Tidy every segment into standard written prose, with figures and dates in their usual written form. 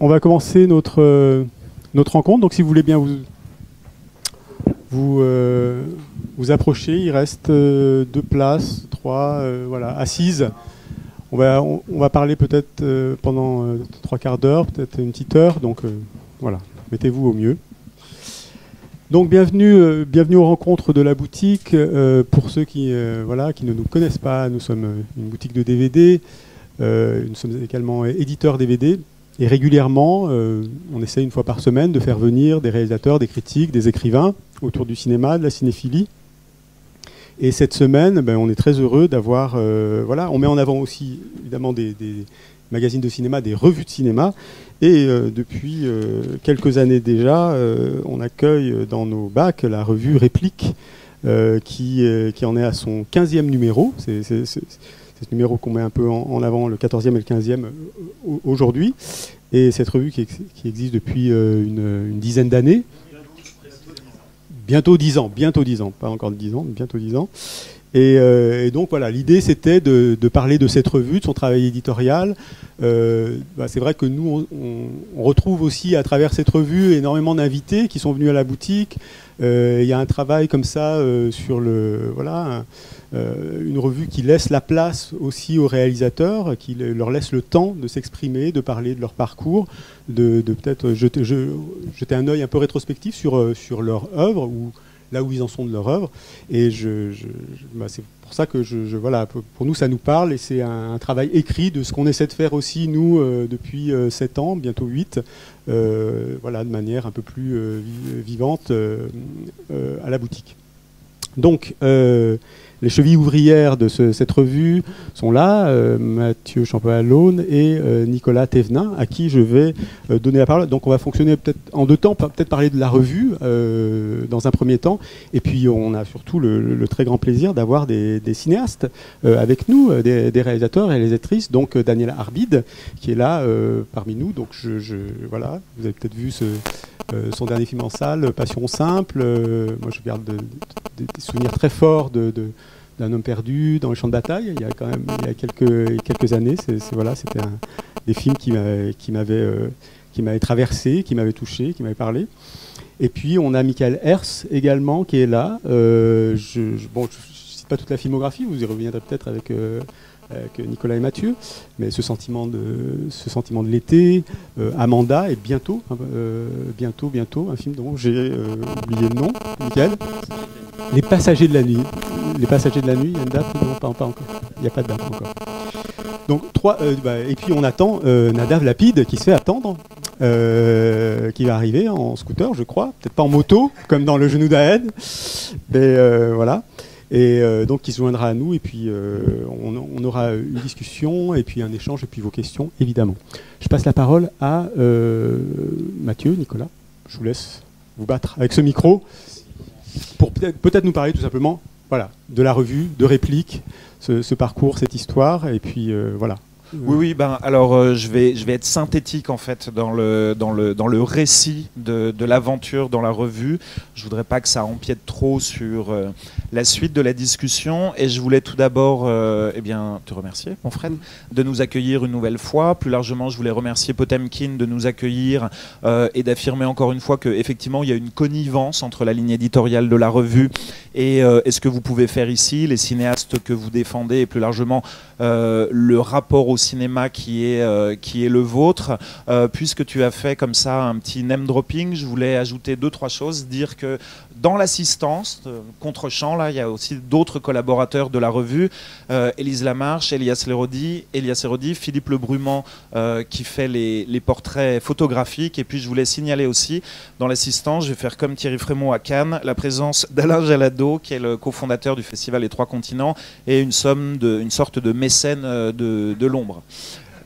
On va commencer notre rencontre, donc si vous voulez bien vous approcher, il reste 2 places, 3, voilà, assises. On va parler peut-être pendant 3 quarts d'heure, peut-être une petite heure, donc voilà, mettez-vous au mieux. Donc bienvenue aux rencontres de la boutique. Pour ceux qui ne nous connaissent pas, nous sommes une boutique de DVD, nous sommes également éditeurs DVD. Et régulièrement, on essaie une fois par semaine de faire venir des réalisateurs, des critiques, des écrivains autour du cinéma, de la cinéphilie. Et cette semaine, on est très heureux d'avoir... on met en avant aussi évidemment des magazines de cinéma, des revues de cinéma. Et depuis quelques années déjà, on accueille dans nos bacs la revue Réplique, qui en est à son 15e numéro. C'est ce numéro qu'on met un peu en avant, le 14e et le 15e aujourd'hui. Et cette revue qui existe depuis une dizaine d'années. Bientôt 10 ans, pas encore 10 ans, mais bientôt 10 ans. Et donc voilà, l'idée c'était de parler de cette revue, de son travail éditorial. C'est vrai que nous, on retrouve aussi à travers cette revue énormément d'invités qui sont venus à la boutique. Il y a un travail comme ça sur une revue qui laisse la place aussi aux réalisateurs, qui leur laisse le temps de s'exprimer, de parler de leur parcours, de peut-être jeter un œil un peu rétrospectif sur leur œuvre, ou là où ils en sont de leur œuvre. Et c'est pour ça que pour nous ça nous parle, et c'est un travail écrit de ce qu'on essaie de faire aussi nous depuis 7 ans, bientôt 8, de manière un peu plus vivante à la boutique. Donc les chevilles ouvrières de cette revue sont là, Mathieu Champalone et Nicolas Thévenin, à qui je vais donner la parole. Donc on va fonctionner peut-être en 2 temps, peut-être parler de la revue dans un premier temps, et puis on a surtout le très grand plaisir d'avoir des cinéastes avec nous, des réalisateurs et réalisatrices, donc Daniela Arbide, qui est là parmi nous. Donc voilà, vous avez peut-être vu son dernier film en salle, Passion simple. Moi je garde des souvenirs très forts d'un homme perdu dans le champ de bataille, il y a quelques années. C'était des films qui m'avaient traversé, qui m'avaient touché, qui m'avaient parlé. Et puis on a Michael Herz également qui est là. Je ne cite pas toute la filmographie, vous y reviendrez peut-être avec Nicolas et Mathieu, mais ce sentiment de l'été, Amanda, et bientôt, un film dont j'ai oublié le nom, Michael. Les Passagers de la nuit. Les Passagers de la nuit, il y a une date? Non, pas encore. Il n'y a pas de date encore. Donc, et puis on attend Nadav Lapid, qui se fait attendre, qui va arriver en scooter, je crois. Peut-être pas en moto, comme dans Le Genou d'Aed. Mais voilà. Et donc, qui se joindra à nous. Et puis, on aura une discussion, et puis un échange, et puis vos questions, évidemment. Je passe la parole à Mathieu, Nicolas. Je vous laisse vous battre avec ce micro pour peut-être nous parler tout simplement de la revue, de Réplique, ce parcours, cette histoire, et puis voilà. Oui, alors je vais être synthétique en fait dans le récit de l'aventure dans la revue. Je voudrais pas que ça empiète trop sur la suite de la discussion, et je voulais tout d'abord te remercier, mon frère, de nous accueillir une nouvelle fois. Plus largement, je voulais remercier Potemkin de nous accueillir et d'affirmer encore une fois qu'effectivement il y a une connivence entre la ligne éditoriale de la revue et ce que vous pouvez faire ici, les cinéastes que vous défendez, et plus largement le rapport au cinéma qui est le vôtre. Puisque tu as fait comme ça un petit name dropping, je voulais ajouter 2-3 choses, dire que dans l'assistance, contre-champ, là, il y a aussi d'autres collaborateurs de la revue, Élise Lamarche, Elias Hérodi, Philippe Lebrumand qui fait les portraits photographiques. Et puis je voulais signaler aussi, dans l'assistance, je vais faire comme Thierry Frémaux à Cannes, la présence d'Alain Jalado, qui est le cofondateur du festival Les Trois Continents, et une sorte de mécène de l'ombre.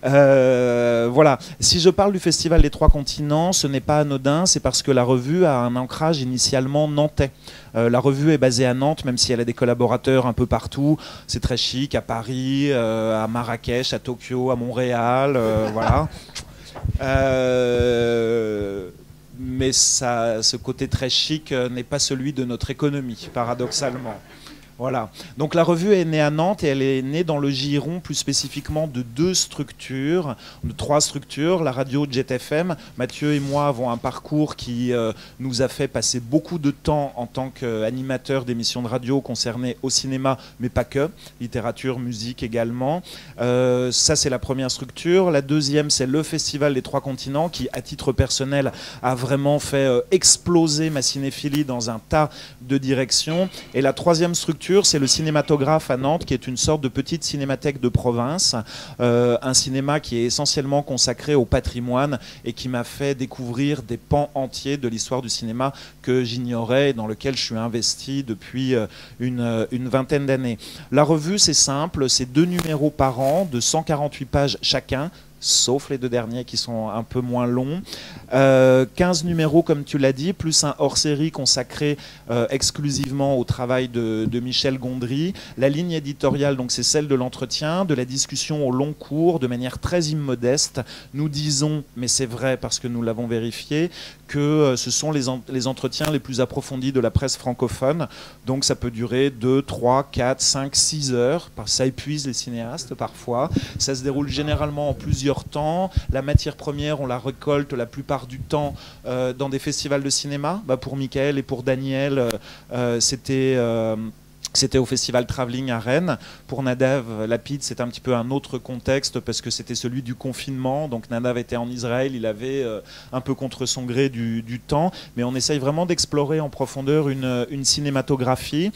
Voilà. Si je parle du Festival des Trois Continents, ce n'est pas anodin, c'est parce que la revue a un ancrage initialement nantais. La revue est basée à Nantes, même si elle a des collaborateurs un peu partout. C'est très chic, à Paris, à Marrakech, à Tokyo, à Montréal, voilà. Mais ce côté très chic n'est pas celui de notre économie, paradoxalement. Voilà. Donc la revue est née à Nantes et elle est née dans le giron plus spécifiquement de trois structures. La radio Jet FM. Mathieu et moi avons un parcours qui nous a fait passer beaucoup de temps en tant qu'animateur d'émissions de radio concernées au cinéma, mais pas que, littérature, musique également. Ça c'est la première structure. La deuxième c'est le Festival des Trois Continents qui, à titre personnel, a vraiment fait exploser ma cinéphilie dans un tas de directions. Et la troisième structure, c'est le Cinématographe à Nantes, qui est une sorte de petite cinémathèque de province, un cinéma qui est essentiellement consacré au patrimoine et qui m'a fait découvrir des pans entiers de l'histoire du cinéma que j'ignorais et dans lequel je suis investi depuis une vingtaine d'années. La revue, c'est simple, c'est 2 numéros par an de 148 pages chacun, sauf les 2 derniers qui sont un peu moins longs. 15 numéros, comme tu l'as dit, plus un hors-série consacré exclusivement au travail de Michel Gondry. La ligne éditoriale, donc, c'est celle de l'entretien, de la discussion au long cours, de manière très immodeste. Nous disons, mais c'est vrai parce que nous l'avons vérifié, que ce sont les entretiens les plus approfondis de la presse francophone. Donc ça peut durer 2, 3, 4, 5, 6 heures. Ça épuise les cinéastes parfois. Ça se déroule généralement en plusieurs temps. La matière première, on la récolte la plupart du temps dans des festivals de cinéma. Pour Michael et pour Daniel, c'était au festival Travelling à Rennes. Pour Nadav Lapid, c'est un petit peu un autre contexte parce que c'était celui du confinement. Donc Nadav était en Israël, il avait un peu contre son gré du temps. Mais on essaye vraiment d'explorer en profondeur une cinématographie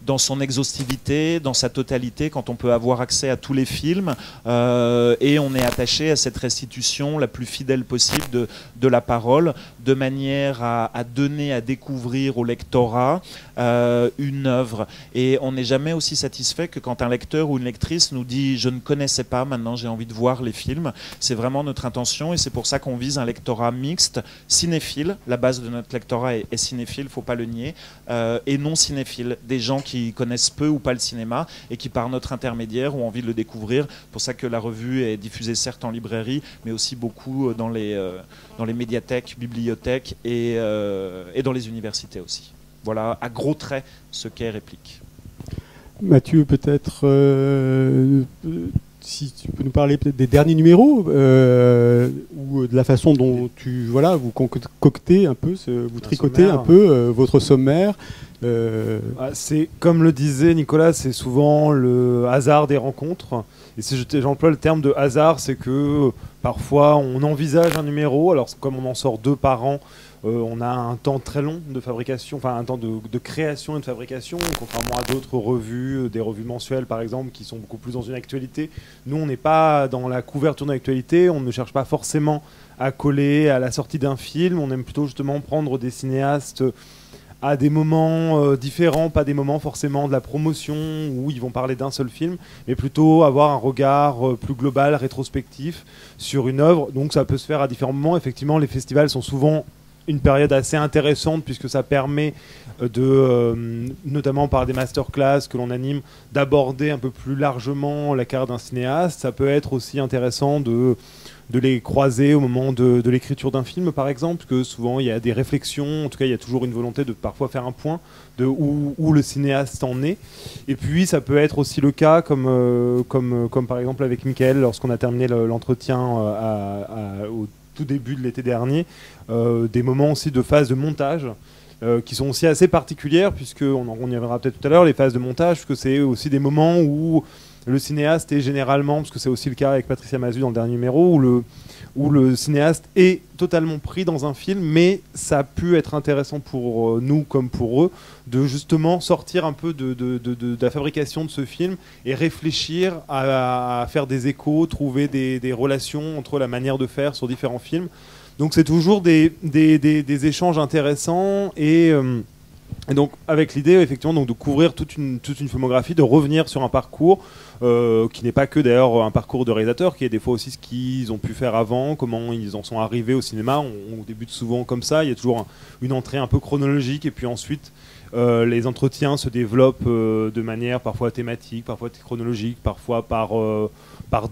dans son exhaustivité, dans sa totalité, quand on peut avoir accès à tous les films. Et on est attaché à cette restitution la plus fidèle possible de la parole, de manière à donner, à découvrir au lectorat une œuvre. Et on n'est jamais aussi satisfait que quand un lecteur ou une lectrice nous dit « je ne connaissais pas, maintenant j'ai envie de voir les films ». C'est vraiment notre intention et c'est pour ça qu'on vise un lectorat mixte, cinéphile. La base de notre lectorat est cinéphile, il ne faut pas le nier, et non cinéphile. Des gens qui connaissent peu ou pas le cinéma et qui par notre intermédiaire ont envie de le découvrir. C'est pour ça que la revue est diffusée certes en librairie mais aussi beaucoup dans les médiathèques, bibliothèques et dans les universités aussi. Voilà à gros traits ce qu'est Réplique. Mathieu, peut-être si tu peux nous parler peut-être des derniers numéros ou de la façon dont vous concoctez un peu, vous tricotez un peu votre sommaire. C'est comme le disait Nicolas, c'est souvent le hasard des rencontres. Et si j'emploie le terme de hasard, c'est que parfois on envisage un numéro. Alors comme on en sort 2 par an, on a un temps très long de fabrication, enfin un temps de création et de fabrication, contrairement à d'autres revues, des revues mensuelles par exemple, qui sont beaucoup plus dans une actualité. Nous, on n'est pas dans la couverture d'une actualité, on ne cherche pas forcément à coller à la sortie d'un film, on aime plutôt justement prendre des cinéastes à des moments différents, pas des moments forcément de la promotion où ils vont parler d'un seul film, mais plutôt avoir un regard plus global, rétrospectif sur une œuvre. Donc ça peut se faire à différents moments. Effectivement, les festivals sont souvent une période assez intéressante puisque ça permet notamment par des masterclass que l'on anime, d'aborder un peu plus largement la carrière d'un cinéaste. Ça peut être aussi intéressant de les croiser au moment de l'écriture d'un film, par exemple, que souvent il y a des réflexions, en tout cas il y a toujours une volonté de parfois faire un point de où le cinéaste en est. Et puis ça peut être aussi le cas, comme par exemple avec Michael, lorsqu'on a terminé l'entretien au tout début de l'été dernier, des moments aussi de phase de montage, qui sont aussi assez particulières, puisqu'on y reviendra peut-être tout à l'heure, les phases de montage, parce que c'est aussi des moments où le cinéaste est généralement, parce que c'est aussi le cas avec Patricia Mazu dans le dernier numéro, où le cinéaste est totalement pris dans un film, mais ça a pu être intéressant pour nous comme pour eux de justement sortir un peu de la fabrication de ce film et réfléchir à faire des échos, trouver des relations entre la manière de faire sur différents films. Donc c'est toujours des échanges intéressants et Et donc avec l'idée effectivement donc, de couvrir toute une filmographie, de revenir sur un parcours qui n'est pas que d'ailleurs un parcours de réalisateur, qui est des fois aussi ce qu'ils ont pu faire avant, comment ils en sont arrivés au cinéma. On débute souvent comme ça, il y a toujours une entrée un peu chronologique et puis ensuite les entretiens se développent de manière parfois thématique, parfois chronologique, parfois par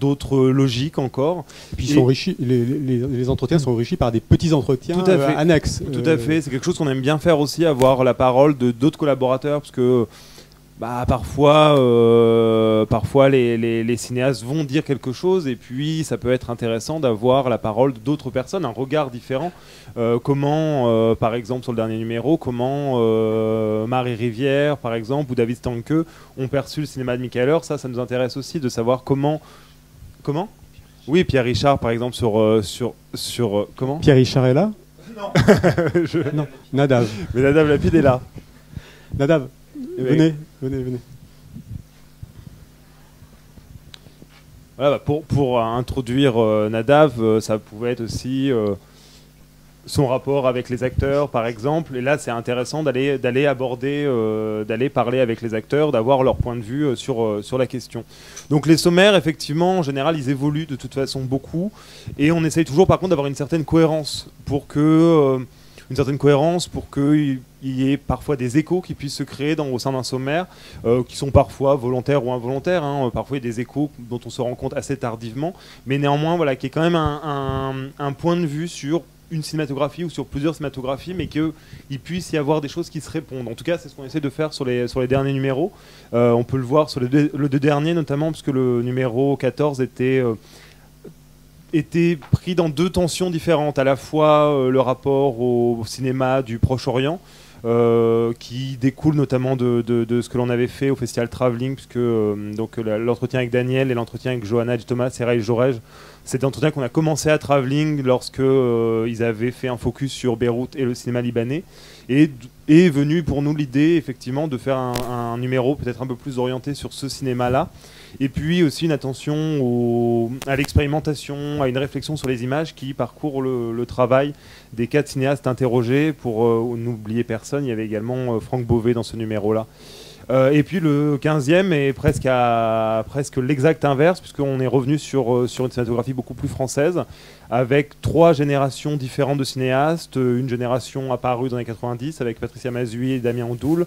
d'autres logiques encore. Et puis les entretiens sont enrichis par des petits entretiens annexes. Tout à fait, c'est quelque chose qu'on aime bien faire aussi, avoir la parole de d'autres collaborateurs, parce que parfois les cinéastes vont dire quelque chose et puis ça peut être intéressant d'avoir la parole d'autres personnes, un regard différent. Comment, par exemple sur le dernier numéro, comment Marie Rivière, par exemple, ou David Stanke ont perçu le cinéma de Michael Eur. Ça nous intéresse aussi de savoir comment. Oui, Pierre Richard, par exemple, sur comment Pierre Richard est là? Non. Non. Nadav. Mais Nadav Lapide est là. Nadav, venez. Voilà, pour introduire Nadav, ça pouvait être aussi son rapport avec les acteurs, par exemple. Et là, c'est intéressant d'aller aborder, d'aller parler avec les acteurs, d'avoir leur point de vue sur la question. Donc les sommaires, effectivement, en général, ils évoluent de toute façon beaucoup. Et on essaye toujours, par contre, d'avoir une certaine cohérence pour qu'il y ait parfois des échos qui puissent se créer au sein d'un sommaire, qui sont parfois volontaires ou involontaires. Parfois, il y a des échos dont on se rend compte assez tardivement. Mais néanmoins, voilà, qu'il y ait quand même un point de vue sur une cinématographie ou sur plusieurs cinématographies, mais qu'il puisse y avoir des choses qui se répondent. En tout cas, c'est ce qu'on essaie de faire sur les derniers numéros. On peut le voir sur le deux derniers, notamment, puisque le numéro 14 était pris dans deux tensions différentes. À la fois le rapport au cinéma du Proche-Orient, qui découle notamment de ce que l'on avait fait au Festival Travelling, puisque l'entretien avec Daniel et l'entretien avec Johanna Thomas et Ray Jorej, c'est l'entretien qu'on a commencé à Travelling lorsque ils avaient fait un focus sur Beyrouth et le cinéma libanais. Et est venue pour nous l'idée effectivement de faire un numéro peut-être un peu plus orienté sur ce cinéma-là. Et puis aussi une attention à l'expérimentation, à une réflexion sur les images qui parcourt le travail des 4 cinéastes interrogés. Pour n'oublier personne, il y avait également Franck Beauvais dans ce numéro-là. Et puis le 15e est presque l'exact inverse, puisqu'on est revenu sur une cinématographie beaucoup plus française, avec 3 générations différentes de cinéastes. Une génération apparue dans les 90 avec Patricia Mazui et Damien Odoul,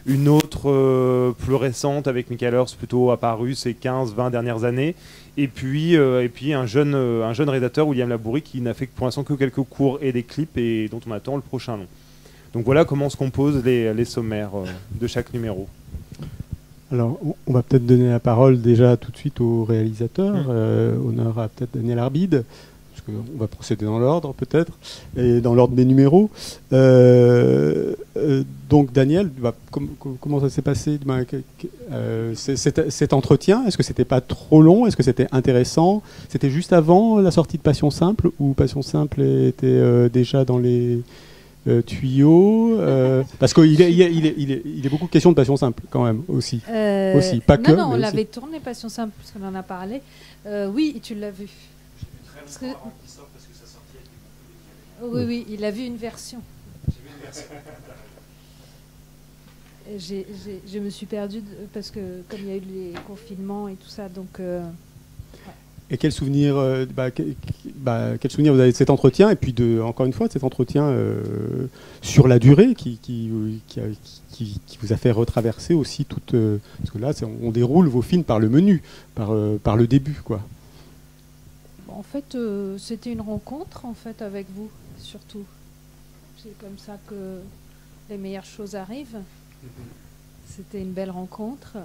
une autre plus récente avec Michael Eur, plutôt apparu ces 15-20 dernières années, et puis un jeune réalisateur, William Labourie, qui n'a fait pour l'instant que quelques courts et des clips, et dont on attend le prochain long. Donc voilà comment se composent les sommaires de chaque numéro. Alors, on va peut-être donner la parole déjà tout de suite au réalisateur. Honneur à peut-être Daniel Arbide, parce qu'on va procéder dans l'ordre peut-être, et dans l'ordre des numéros. Donc Daniel, comment ça s'est passé cet entretien? Est-ce que c'était pas trop long? Est-ce que c'était intéressant? C'était juste avant la sortie de Passion Simple, ou Passion Simple était déjà dans les tuyaux, parce qu'il est beaucoup question de Passion Simple quand même aussi, pas que. Non, on l'avait tourné Passion Simple puisqu'on en a parlé. Oui, tu l'as vu. Oui, il a vu une version. Je me suis perdue parce que comme il y a eu les confinements et tout ça, donc. Et quel souvenir, quel souvenir vous avez de cet entretien, et puis encore une fois de cet entretien sur la durée qui vous a fait retraverser aussi toute, parce que là on déroule vos films par le menu, par le début, quoi. En fait, c'était une rencontre en fait avec vous surtout. C'est comme ça que les meilleures choses arrivent. C'était une belle rencontre.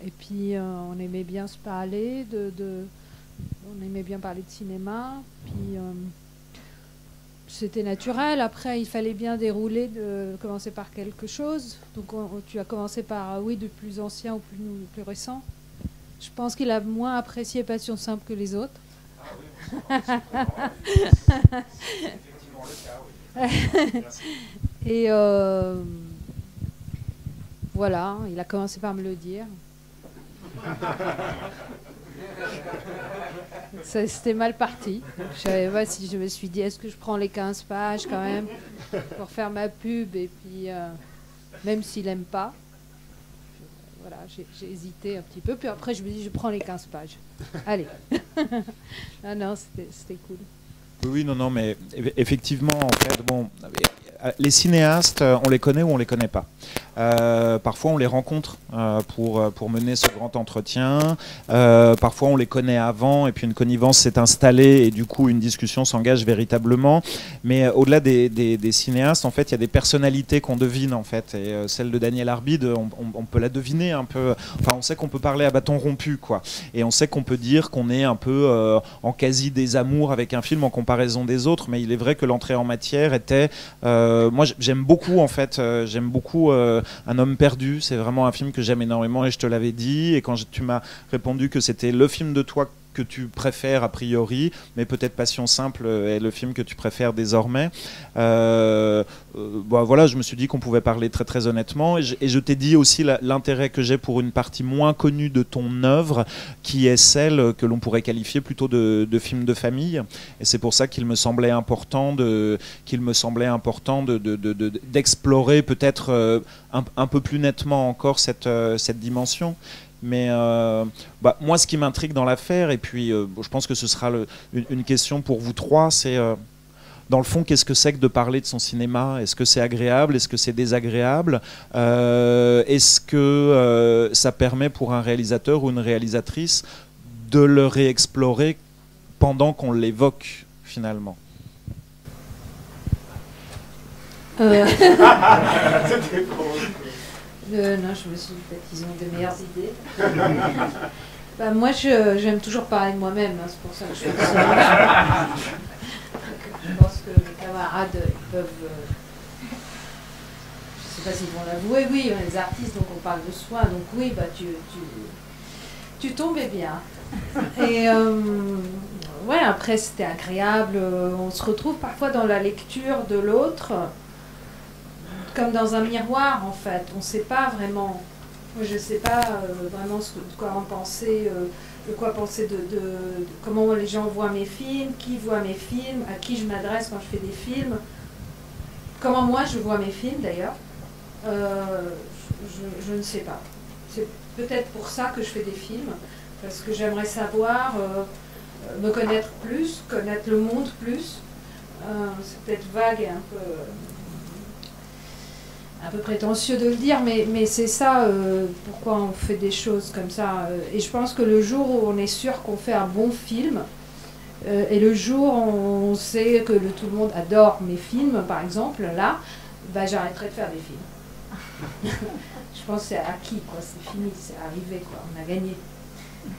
Et puis on aimait bien se parler on aimait bien parler de cinéma, puis c'était naturel. Après il fallait bien dérouler, commencer par quelque chose. Donc tu as commencé par de plus ancien ou plus récent. Je pense qu'il a moins apprécié Passion Simple que les autres. Effectivement le cas, oui. Et voilà, il a commencé par me le dire. C'était mal parti. Je savais pas si je me suis dit, est-ce que je prends les 15 pages quand même pour faire ma pub, et puis même s'il n'aime pas. Voilà, j'ai hésité un petit peu, puis après je me dis je prends les 15 pages. Allez. Ah non, c'était cool. Oui, non, mais effectivement, en fait, bon, les cinéastes, on les connaît ou on les connaît pas. Parfois, on les rencontre pour mener ce grand entretien. Parfois, on les connaît avant et puis une connivence s'est installée et du coup, une discussion s'engage véritablement. Mais au-delà des cinéastes, en fait, il y a des personnalités qu'on devine, en fait. Et celle de Daniel Arbide, on peut la deviner un peu. Enfin, on sait qu'on peut parler à bâton rompu, quoi. Et on sait qu'on peut dire qu'on est un peu en quasi désamour avec un film en comparaison des autres. Mais il est vrai que l'entrée en matière était... moi, j'aime beaucoup, en fait. J'aime beaucoup Un homme perdu. C'est vraiment un film que j'aime énormément et je te l'avais dit. Et quand tu m'as répondu que c'était le film de toi que tu préfères a priori, mais peut-être Passion simple est le film que tu préfères désormais. Voilà, je me suis dit qu'on pouvait parler très très honnêtement, et je t'ai dit aussi l'intérêt que j'ai pour une partie moins connue de ton œuvre, qui est celle que l'on pourrait qualifier plutôt de film de famille, et c'est pour ça qu'il me semblait important d'explorer peut-être un peu plus nettement encore cette dimension. Mais moi, ce qui m'intrigue dans l'affaire, et puis je pense que ce sera une question pour vous trois, c'est dans le fond, qu'est-ce que c'est que de parler de son cinéma? Est-ce que c'est agréable? Est-ce que c'est désagréable? Est-ce que ça permet pour un réalisateur ou une réalisatrice de le réexplorer pendant qu'on l'évoque finalement? Non, je me suis dit qu'ils ont de meilleures idées. Moi, j'aime toujours parler de moi-même, hein, c'est pour ça que je fais ça. Je pense que les camarades ils peuvent... je ne sais pas s'ils vont l'avouer, oui, on est des artistes, donc on parle de soi, donc oui, tu tombais bien. Et ouais, après, c'était agréable. On se retrouve parfois dans la lecture de l'autre, comme dans un miroir en fait, on ne sait pas vraiment, moi je ne sais pas vraiment de quoi en penser, de comment les gens voient mes films, qui voit mes films, à qui je m'adresse quand je fais des films, comment moi je vois mes films d'ailleurs, je ne sais pas. C'est peut-être pour ça que je fais des films, parce que j'aimerais savoir, me connaître plus, connaître le monde plus, c'est peut-être vague et un peu prétentieux de le dire, mais c'est ça pourquoi on fait des choses comme ça. Et je pense que le jour où on est sûr qu'on fait un bon film, et le jour où on sait que tout le monde adore mes films, par exemple, là, j'arrêterai de faire des films. Je pense que c'est acquis, quoi, c'est fini, c'est arrivé, quoi, on a gagné.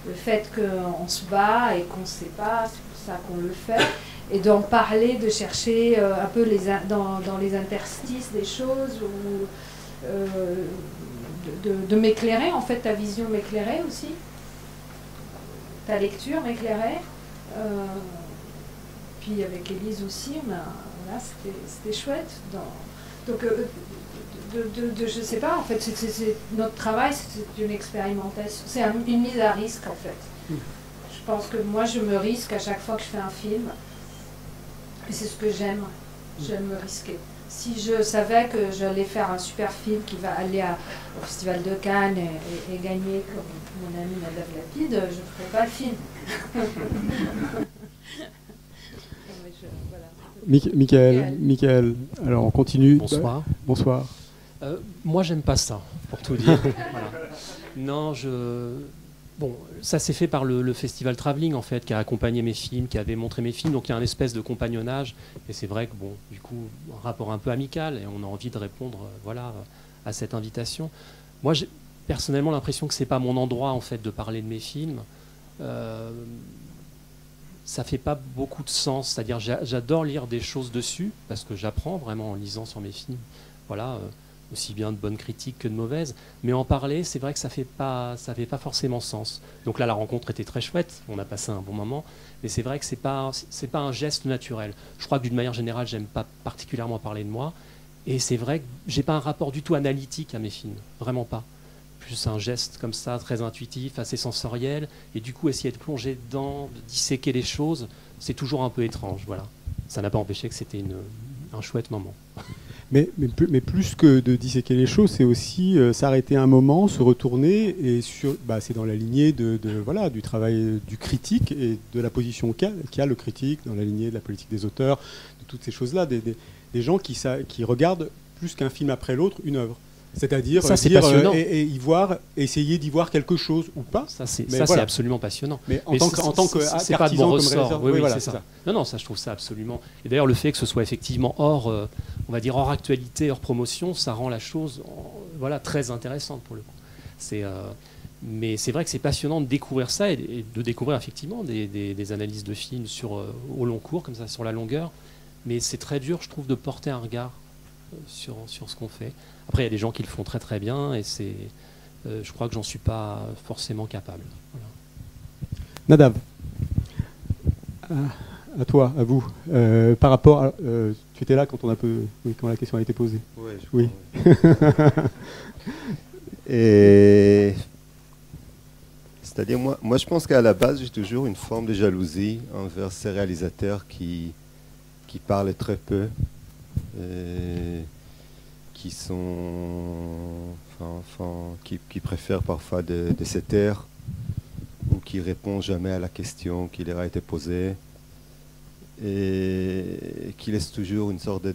Le fait qu'on se bat et qu'on ne sait pas, c'est pour ça qu'on le fait. Et d'en parler, de chercher un peu dans les interstices des choses, ou de m'éclairer, en fait, ta vision m'éclairait aussi, ta lecture m'éclairait. Puis avec Élise aussi, voilà, c'était chouette. Donc, je sais pas, en fait, notre travail, c'est une expérimentation, c'est une mise à risque, en fait. Je pense que moi, je me risque à chaque fois que je fais un film. Et c'est ce que j'aime me risquer. Si je savais que j'allais faire un super film qui va aller au Festival de Cannes et gagner comme mon ami Nadav Lapid, je ne ferais pas le film. Voilà. Michael, alors on continue. Bonsoir. Bonsoir. Moi, j'aime pas ça, pour tout dire. Voilà. Non, Bon, ça s'est fait par le festival Travelling, en fait, qui a accompagné mes films, qui avait montré mes films. Donc il y a une espèce de compagnonnage. Et c'est vrai que, bon, du coup, un rapport un peu amical. Et on a envie de répondre voilà, à cette invitation. Moi, j'ai personnellement l'impression que c'est pas mon endroit, en fait, de parler de mes films. Ça fait pas beaucoup de sens. C'est-à-dire, j'adore lire des choses dessus, parce que j'apprends vraiment en lisant sur mes films. Voilà. Aussi bien de bonnes critiques que de mauvaises, mais en parler, c'est vrai que ça fait pas forcément sens. Donc là, la rencontre était très chouette, on a passé un bon moment, mais c'est vrai que c'est pas un geste naturel. Je crois que d'une manière générale, j'aime pas particulièrement parler de moi, et c'est vrai que j'ai pas un rapport du tout analytique à mes films, vraiment pas. Plus un geste comme ça, très intuitif, assez sensoriel, et du coup essayer de plonger dedans, de disséquer les choses, c'est toujours un peu étrange, voilà. Ça n'a pas empêché que c'était un chouette moment. Mais plus que de disséquer les choses, c'est aussi s'arrêter un moment, se retourner, et c'est dans la lignée voilà, du travail du critique et de la position qu'a le critique, dans la lignée de la politique des auteurs, de toutes ces choses-là, des gens qui regardent plus qu'un film après l'autre une œuvre. C'est-à-dire ça, c'est dire, passionnant. Essayer d'y voir quelque chose ou pas. Ça, c'est voilà. absolument passionnant. Mais en tant c'est pas de mon ressort. Oui, voilà, c'est ça. Non, ça, je trouve ça absolument. Et d'ailleurs, le fait que ce soit effectivement hors, on va dire hors actualité, hors promotion, ça rend la chose, voilà, très intéressante pour le coup. Mais c'est vrai que c'est passionnant de découvrir ça et de découvrir effectivement des analyses de films au long cours, comme ça, sur la longueur. Mais c'est très dur, je trouve, de porter un regard sur ce qu'on fait. Après, il y a des gens qui le font très très bien et je crois que j'en suis pas forcément capable. Voilà. Nadav, à toi, à vous. Par rapport tu étais là quand quand la question a été posée. Oui. Et c'est-à-dire moi je pense qu'à la base j'ai toujours une forme de jalousie envers ces réalisateurs qui parlent très peu. Qui préfèrent parfois de se taire ou qui répondent jamais à la question qui leur a été posée et qui laissent toujours une sorte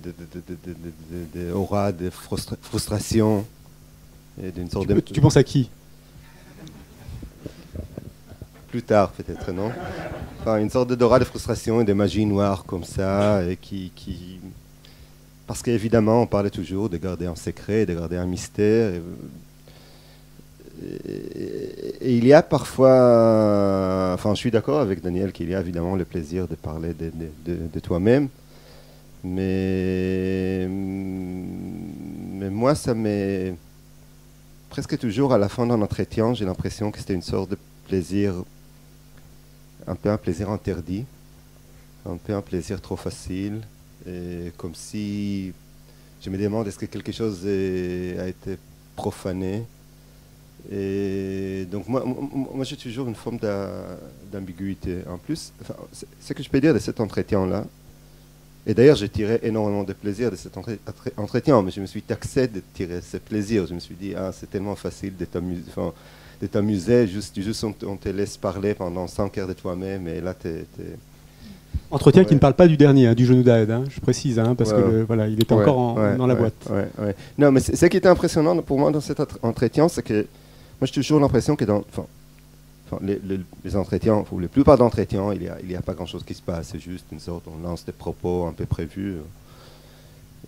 d'aura de frustration et d'une sorte tu penses à qui? Plus tard peut-être, non? Enfin, une sorte d'aura de frustration et de magie noire comme ça et qui parce qu'évidemment, on parlait toujours de garder un secret, de garder un mystère. Et il y a parfois... Enfin, je suis d'accord avec Daniel qu'il y a évidemment le plaisir de parler de toi-même. Mais moi, ça m'est... Presque toujours à la fin d'un entretien, j'ai l'impression que c'était une sorte de plaisir... Un peu un plaisir interdit. Un peu un plaisir trop facile. Et comme si je me demande est-ce que quelque chose a été profané. Et donc moi j'ai toujours une forme d'ambiguïté. En plus, ce que je peux dire de cet entretien-là, et d'ailleurs j'ai tiré énormément de plaisir de cet entretien, mais je me suis taxé de tirer ce plaisir. Je me suis dit, c'est tellement facile de t'amuser, juste on te laisse parler pendant 5 heures de toi-même, et là t'es... Entretien qui ne parle pas du dernier, du genou d'Aed, je précise, parce que voilà, il était encore dans la boîte. Non, mais ce qui était impressionnant pour moi dans cet entretien, c'est que moi j'ai toujours l'impression que dans les entretiens, ou la plupart d'entretiens, il n'y a pas grand-chose qui se passe, c'est juste une sorte, on lance des propos un peu prévus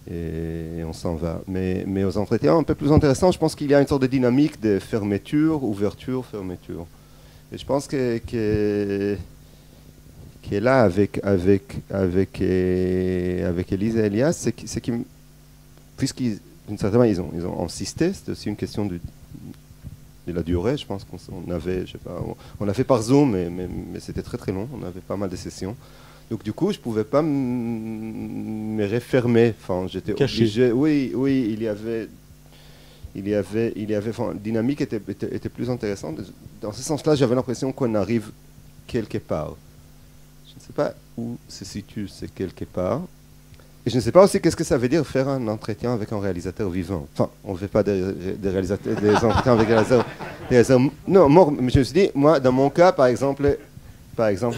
et on s'en va. Mais aux entretiens un peu plus intéressants, je pense qu'il y a une sorte de dynamique de fermeture, ouverture, fermeture. Et je pense que qui est là avec Elise et Elias, c'est qui, puisqu'ils, d'une certaine manière, ils ont insisté, c'était aussi une question de la durée, je pense qu'on avait, je sais pas, on l'a fait par Zoom, mais c'était très très long, on avait pas mal de sessions. Donc du coup, je pouvais pas me refermer, enfin, j'étais obligé, oui, il y avait, enfin, la dynamique était plus intéressante. Dans ce sens-là, j'avais l'impression qu'on arrive quelque part. Je ne sais pas où se situe ce quelque part. Et je ne sais pas aussi qu'est-ce que ça veut dire faire un entretien avec un réalisateur vivant. Enfin, on ne fait pas des entretiens avec des réalisateurs. Non, mais je me suis dit, moi, dans mon cas, par exemple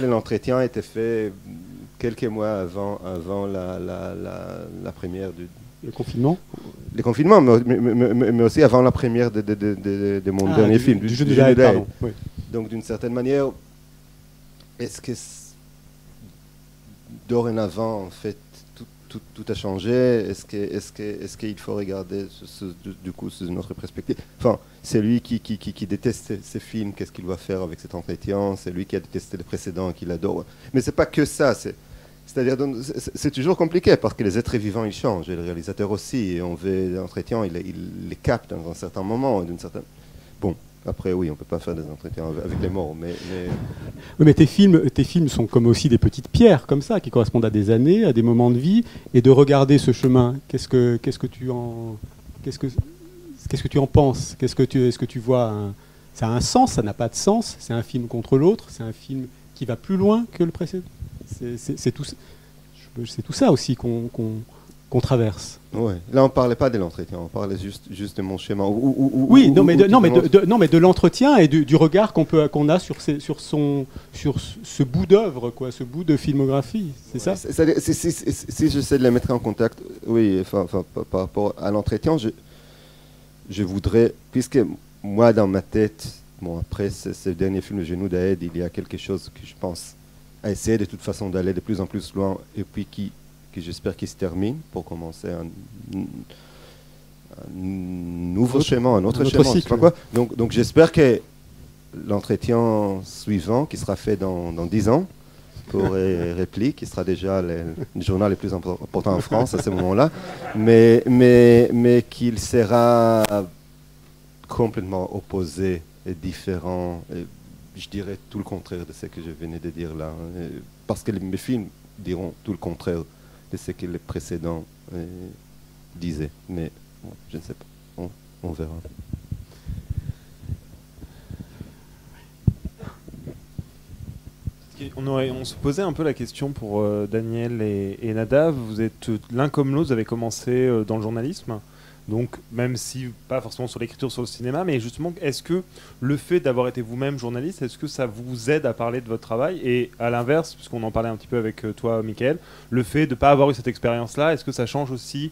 l'entretien était fait quelques mois avant la première du... Le confinement. Le confinement, mais aussi avant la première de mon dernier film. Du jeu de Jaël, pardon. Oui. Donc, d'une certaine manière, est-ce que dorénavant, en fait, tout a changé? Est-ce qu'il faut regarder du coup sous une autre perspective? Enfin, c'est lui qui déteste ces films, qu'est-ce qu'il va faire avec cet entretien? C'est lui qui a détesté le précédent et qui l'adore. Mais c'est pas que ça. C'est-à-dire, c'est toujours compliqué parce que les êtres vivants ils changent et le réalisateur aussi. Et on veut l'entretien, il les capte dans un certain moment, d'une certaine. Bon. Après, oui, on ne peut pas faire des entretiens avec les morts, mais... Oui, mais tes films sont comme aussi des petites pierres, comme ça, qui correspondent à des années, à des moments de vie, et de regarder ce chemin, qu'est-ce que tu en penses? Est-ce que tu vois ça a un sens, ça n'a pas de sens? C'est un film contre l'autre? C'est un film qui va plus loin que le précédent? C'est tout ça aussi qu'on qu'on traverse. Ouais. Là, on ne parlait pas de l'entretien, on parlait juste de mon schéma. Oui, non, mais de l'entretien et du regard qu'on a sur ce bout d'œuvre, quoi, ce bout de filmographie, c'est ça. Si j'essaie de les mettre en contact, oui, par rapport à l'entretien, je voudrais, puisque moi, dans ma tête, bon, après ce dernier film, Le Genou d'Aed, il y a quelque chose que je pense à essayer de toute façon d'aller de plus en plus loin, et puis que j'espère qu'il se termine pour commencer un nouveau schéma, un autre schéma, cycle. Je sais pas quoi. Donc j'espère que l'entretien suivant, qui sera fait dans 10 ans, pour Réplique, qui sera déjà le journal le plus important en France à ce moment-là, mais qu'il sera complètement opposé et différent, et je dirais tout le contraire de ce que je venais de dire là, parce que mes films diront tout le contraire de ce que les précédents disaient, mais bon, je ne sais pas, on verra. On se posait un peu la question pour Daniel et Nadav. Vous êtes l'un comme l'autre, vous avez commencé dans le journalisme, donc même si pas forcément sur l'écriture, sur le cinéma, mais justement, est-ce que le fait d'avoir été vous-même journaliste, est-ce que ça vous aide à parler de votre travail? Et à l'inverse, puisqu'on en parlait un petit peu avec toi, Michael, le fait de ne pas avoir eu cette expérience-là, est-ce que ça change aussi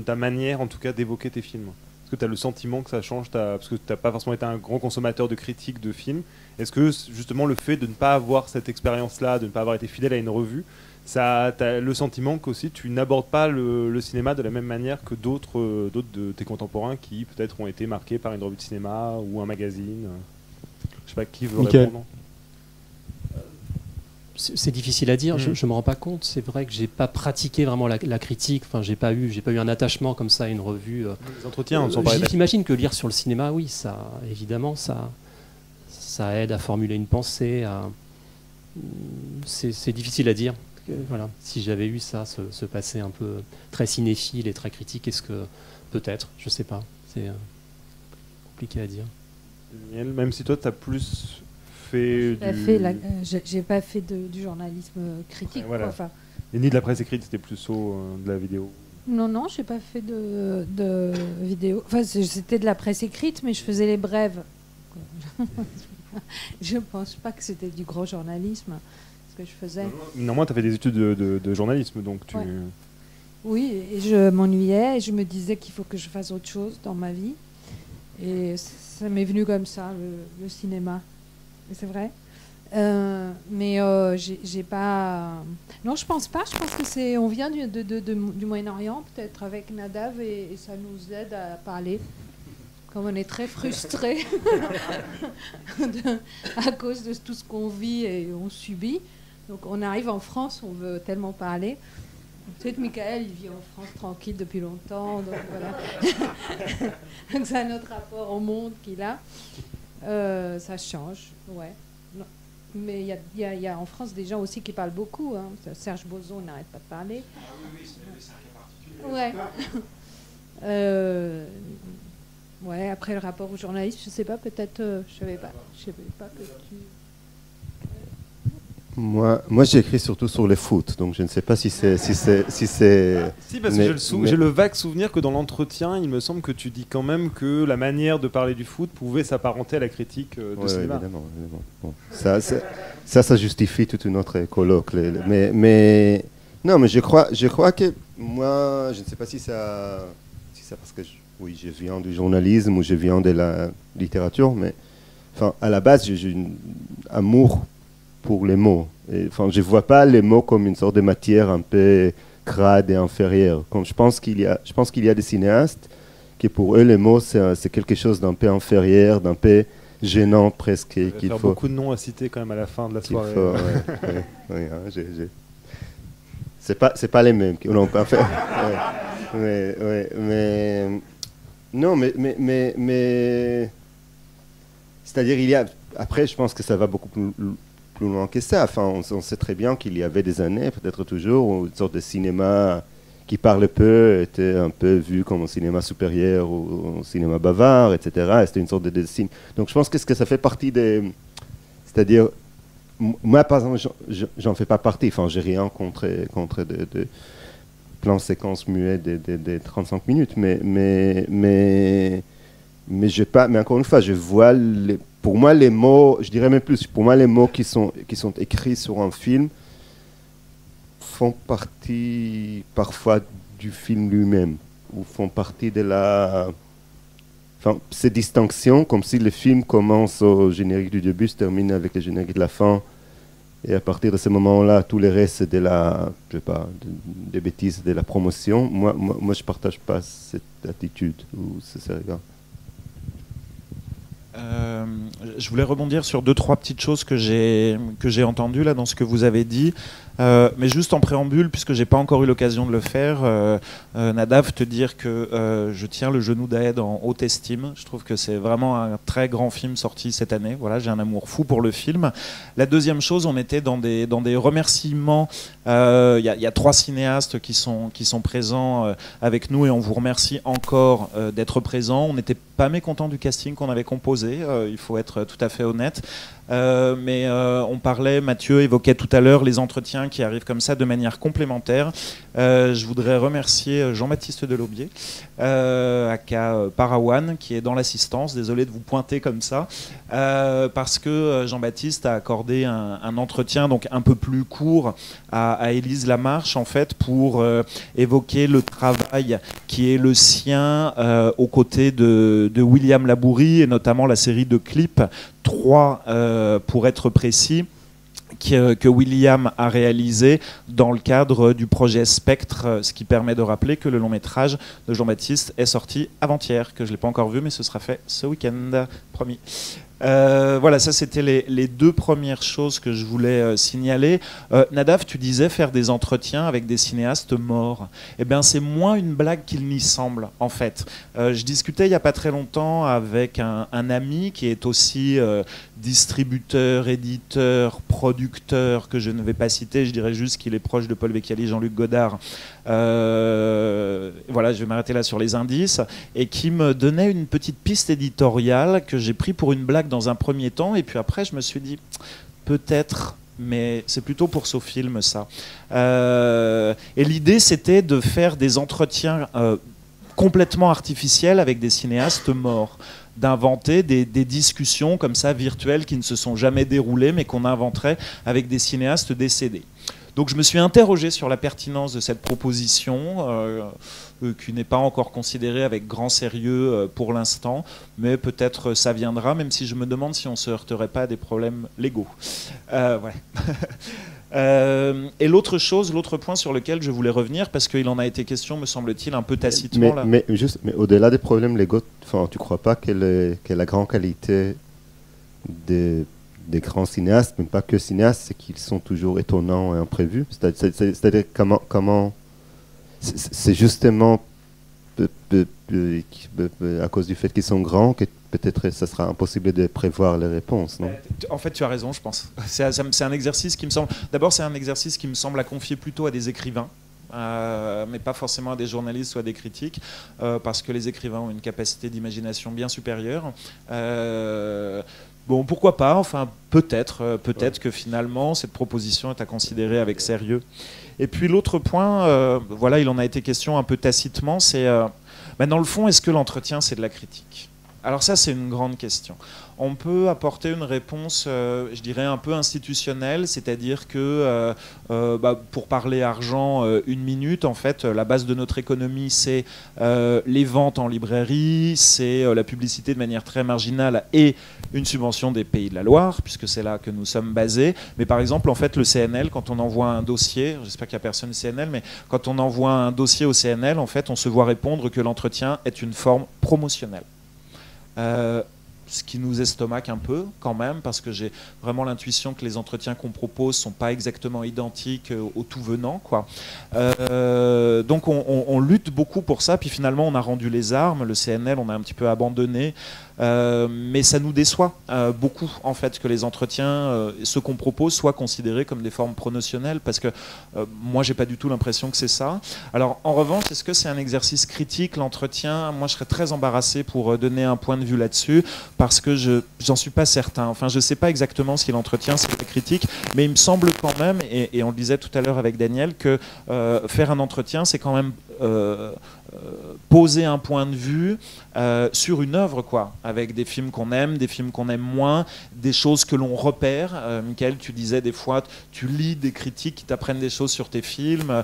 ta manière, en tout cas, d'évoquer tes films? Est-ce que tu as le sentiment que ça change parce que tu n'as pas forcément été un grand consommateur de critiques de films? Est-ce que justement le fait de ne pas avoir cette expérience-là, de ne pas avoir été fidèle à une revue, ça, tu as le sentiment qu'aussi tu n'abordes pas le cinéma de la même manière que d'autres de tes contemporains qui peut-être ont été marqués par une revue de cinéma ou un magazine? Je sais pas qui veut répondre. C'est difficile à dire, je ne me rends pas compte. C'est vrai que j'ai pas pratiqué vraiment la critique. Enfin, j'ai pas eu un attachement comme ça à une revue. Les entretiens, on s'en parlait. J'imagine que lire sur le cinéma, oui, ça, évidemment, ça aide à formuler une pensée. C'est difficile à dire. Voilà, si j'avais eu ça, ce passé un peu très cinéphile et très critique, est-ce que peut-être, je sais pas. C'est compliqué à dire. Daniel, même si toi, tu as plus fait j'ai pas fait du journalisme critique. Voilà. Enfin, et ni de la presse écrite, c'était plus de la vidéo. Non, j'ai pas fait de vidéo. Enfin, c'était de la presse écrite, mais je faisais les brèves. Je pense pas que c'était du gros journalisme ce que je faisais. Néanmoins, tu as fait des études de journalisme, donc tu... Ouais. Oui, et je m'ennuyais et je me disais qu'il faut que je fasse autre chose dans ma vie. Et ça m'est venu comme ça, le cinéma. C'est vrai. Mais j'ai pas... Non, je pense pas. Je pense que on vient du Moyen-Orient, peut-être avec Nadav, et ça nous aide à parler. Comme on est très frustrés à cause de tout ce qu'on vit et on subit. Donc on arrive en France, on veut tellement parler. Peut-être Michael, il vit en France tranquille depuis longtemps. Donc voilà. Donc c'est un autre rapport au monde qu'il a. Ça change, ouais. Non. Mais il y a en France des gens aussi qui parlent beaucoup. Hein. Serge Boson n'arrête pas de parler. Ah oui, c'est un cas particulier. Ouais. Ouais, après le rapport au journaliste, je sais pas, peut-être, je savais pas que tu... Moi j'écris surtout sur le foot, donc je ne sais pas si c'est... Si, parce que j'ai le vague souvenir que dans l'entretien, il me semble que tu dis quand même que la manière de parler du foot pouvait s'apparenter à la critique de cinéma. Évidemment. Bon, ça justifie toute une autre colloque. Mais non, mais je crois que moi, je ne sais pas si ça parce que oui, je viens du journalisme ou je viens de la littérature, mais enfin, à la base, j'ai un amour pour les mots. Enfin, je ne vois pas les mots comme une sorte de matière un peu crade et inférieure. Comme je pense qu'il y a des cinéastes qui, pour eux, les mots, c'est quelque chose d'un peu inférieur, d'un peu gênant presque. Il va faire beaucoup de noms à citer quand même à la fin de la soirée. C'est pas les mêmes. On peut faire. Mais non, mais c'est-à-dire après, je pense que ça va beaucoup plus loin que ça. Enfin, on sait très bien qu'il y avait des années, peut-être toujours, où une sorte de cinéma qui parle peu était un peu vu comme un cinéma supérieur ou un cinéma bavard, etc. Et c'était une sorte de signe. Donc, je pense que ça fait partie des... C'est-à-dire, moi, par exemple, j'en fais pas partie. Enfin, j'ai rien contre plans séquences muets des 35 minutes, mais encore une fois, je vois, pour moi, les mots, je dirais même plus, pour moi, les mots qui sont écrits sur un film font partie parfois du film lui-même, ou font partie de ces distinctions, comme si le film commence au générique du début, se termine avec le générique de la fin, et à partir de ce moment-là, tout le reste, c'est des bêtises, de la promotion. Moi, je ne partage pas cette attitude, ou ce regard. Je voulais rebondir sur 2-3 petites choses que j'ai entendues là dans ce que vous avez dit, mais juste en préambule, puisque j'ai pas encore eu l'occasion de le faire, Nadav, te dire que je tiens Le Genou d'Aed en haute estime. Je trouve que c'est vraiment un très grand film sorti cette année. Voilà, j'ai un amour fou pour le film. La deuxième chose, on était dans des remerciements. Il y a 3 cinéastes qui sont présents avec nous, et on vous remercie encore d'être présents. On n'était pas mécontents du casting qu'on avait composé, il faut être tout à fait honnête. Mais on parlait, Mathieu évoquait tout à l'heure les entretiens qui arrivent comme ça de manière complémentaire. Je voudrais remercier Jean-Baptiste Delaubier, aka Parawan, qui est dans l'assistance. Désolé de vous pointer comme ça, parce que Jean-Baptiste a accordé un entretien donc un peu plus court à Élise Lamarche, en fait, pour évoquer le travail qui est le sien aux côtés de William Labourie, et notamment la série de clips 3 pour être précis, que William a réalisé dans le cadre du projet Spectre, ce qui permet de rappeler que le long métrage de Jean-Baptiste est sorti avant-hier, que je ne l'ai pas encore vu, mais ce sera fait ce week-end, promis. Voilà, ça c'était les 2 premières choses que je voulais signaler. Nadav, tu disais faire des entretiens avec des cinéastes morts. Eh bien, c'est moins une blague qu'il n'y semble, en fait. Je discutais il n'y a pas très longtemps avec un ami qui est aussi distributeur, éditeur, producteur, que je ne vais pas citer, je dirais juste qu'il est proche de Paul Vecchiali, Jean-Luc Godard. Voilà, je vais m'arrêter là sur les indices, et qui me donnait une petite piste éditoriale que j'ai pris pour une blague dans un premier temps, et puis après je me suis dit peut-être, mais c'est plutôt pour ce film ça. Et l'idée c'était de faire des entretiens complètement artificiels avec des cinéastes morts, d'inventer des discussions comme ça virtuelles qui ne se sont jamais déroulées mais qu'on inventerait avec des cinéastes décédés. Donc je me suis interrogé sur la pertinence de cette proposition, qui n'est pas encore considérée avec grand sérieux pour l'instant, mais peut-être ça viendra, même si je me demande si on ne se heurterait pas à des problèmes légaux. Ouais. Et l'autre point sur lequel je voulais revenir, parce qu'il en a été question, me semble-t-il, un peu tacitement. Mais au-delà des problèmes légaux, tu ne crois pas que la grande qualité des grands cinéastes, mais pas que cinéastes, c'est qu'ils sont toujours étonnants et imprévus. C'est-à-dire comment c'est justement à cause du fait qu'ils sont grands que peut-être ça sera impossible de prévoir les réponses, non ? En fait, tu as raison, je pense. C'est un exercice qui me semble... D'abord, c'est un exercice qui me semble à confier plutôt à des écrivains. Mais pas forcément à des journalistes ou à des critiques, parce que les écrivains ont une capacité d'imagination bien supérieure. Bon, pourquoi pas, enfin peut-être que finalement cette proposition est à considérer avec sérieux. Et puis l'autre point, voilà, il en a été question un peu tacitement, c'est dans le fond, est-ce que l'entretien c'est de la critique ? Alors ça, c'est une grande question. On peut apporter une réponse, je dirais, un peu institutionnelle, c'est-à-dire que, pour parler argent une minute, en fait, la base de notre économie, c'est les ventes en librairie, c'est la publicité de manière très marginale et une subvention des Pays de la Loire, puisque c'est là que nous sommes basés. Mais par exemple, en fait, le CNL, quand on envoie un dossier, j'espère qu'il n'y a personne du CNL, mais quand on envoie un dossier au CNL, en fait, on se voit répondre que l'entretien est une forme promotionnelle. Ce qui nous estomaque un peu quand même, parce que j'ai vraiment l'intuition que les entretiens qu'on propose ne sont pas exactement identiques au tout venant, quoi. Donc on lutte beaucoup pour ça, puis finalement on a rendu les armes, le CNL on a un petit peu abandonné, mais ça nous déçoit beaucoup en fait que les entretiens, ceux qu'on propose, soient considérés comme des formes promotionnelles, parce que moi j'ai pas du tout l'impression que c'est ça. Alors en revanche, est-ce que c'est un exercice critique l'entretien? Moi je serais très embarrassé pour donner un point de vue là-dessus, parce que j'en suis pas certain. Enfin je sais pas exactement si l'entretien c'est critique, mais il me semble quand même, et on le disait tout à l'heure avec Daniel, que faire un entretien c'est quand même poser un point de vue sur une œuvre, quoi, avec des films qu'on aime, des films qu'on aime moins, des choses que l'on repère. Michael, tu disais des fois, tu lis des critiques qui t'apprennent des choses sur tes films.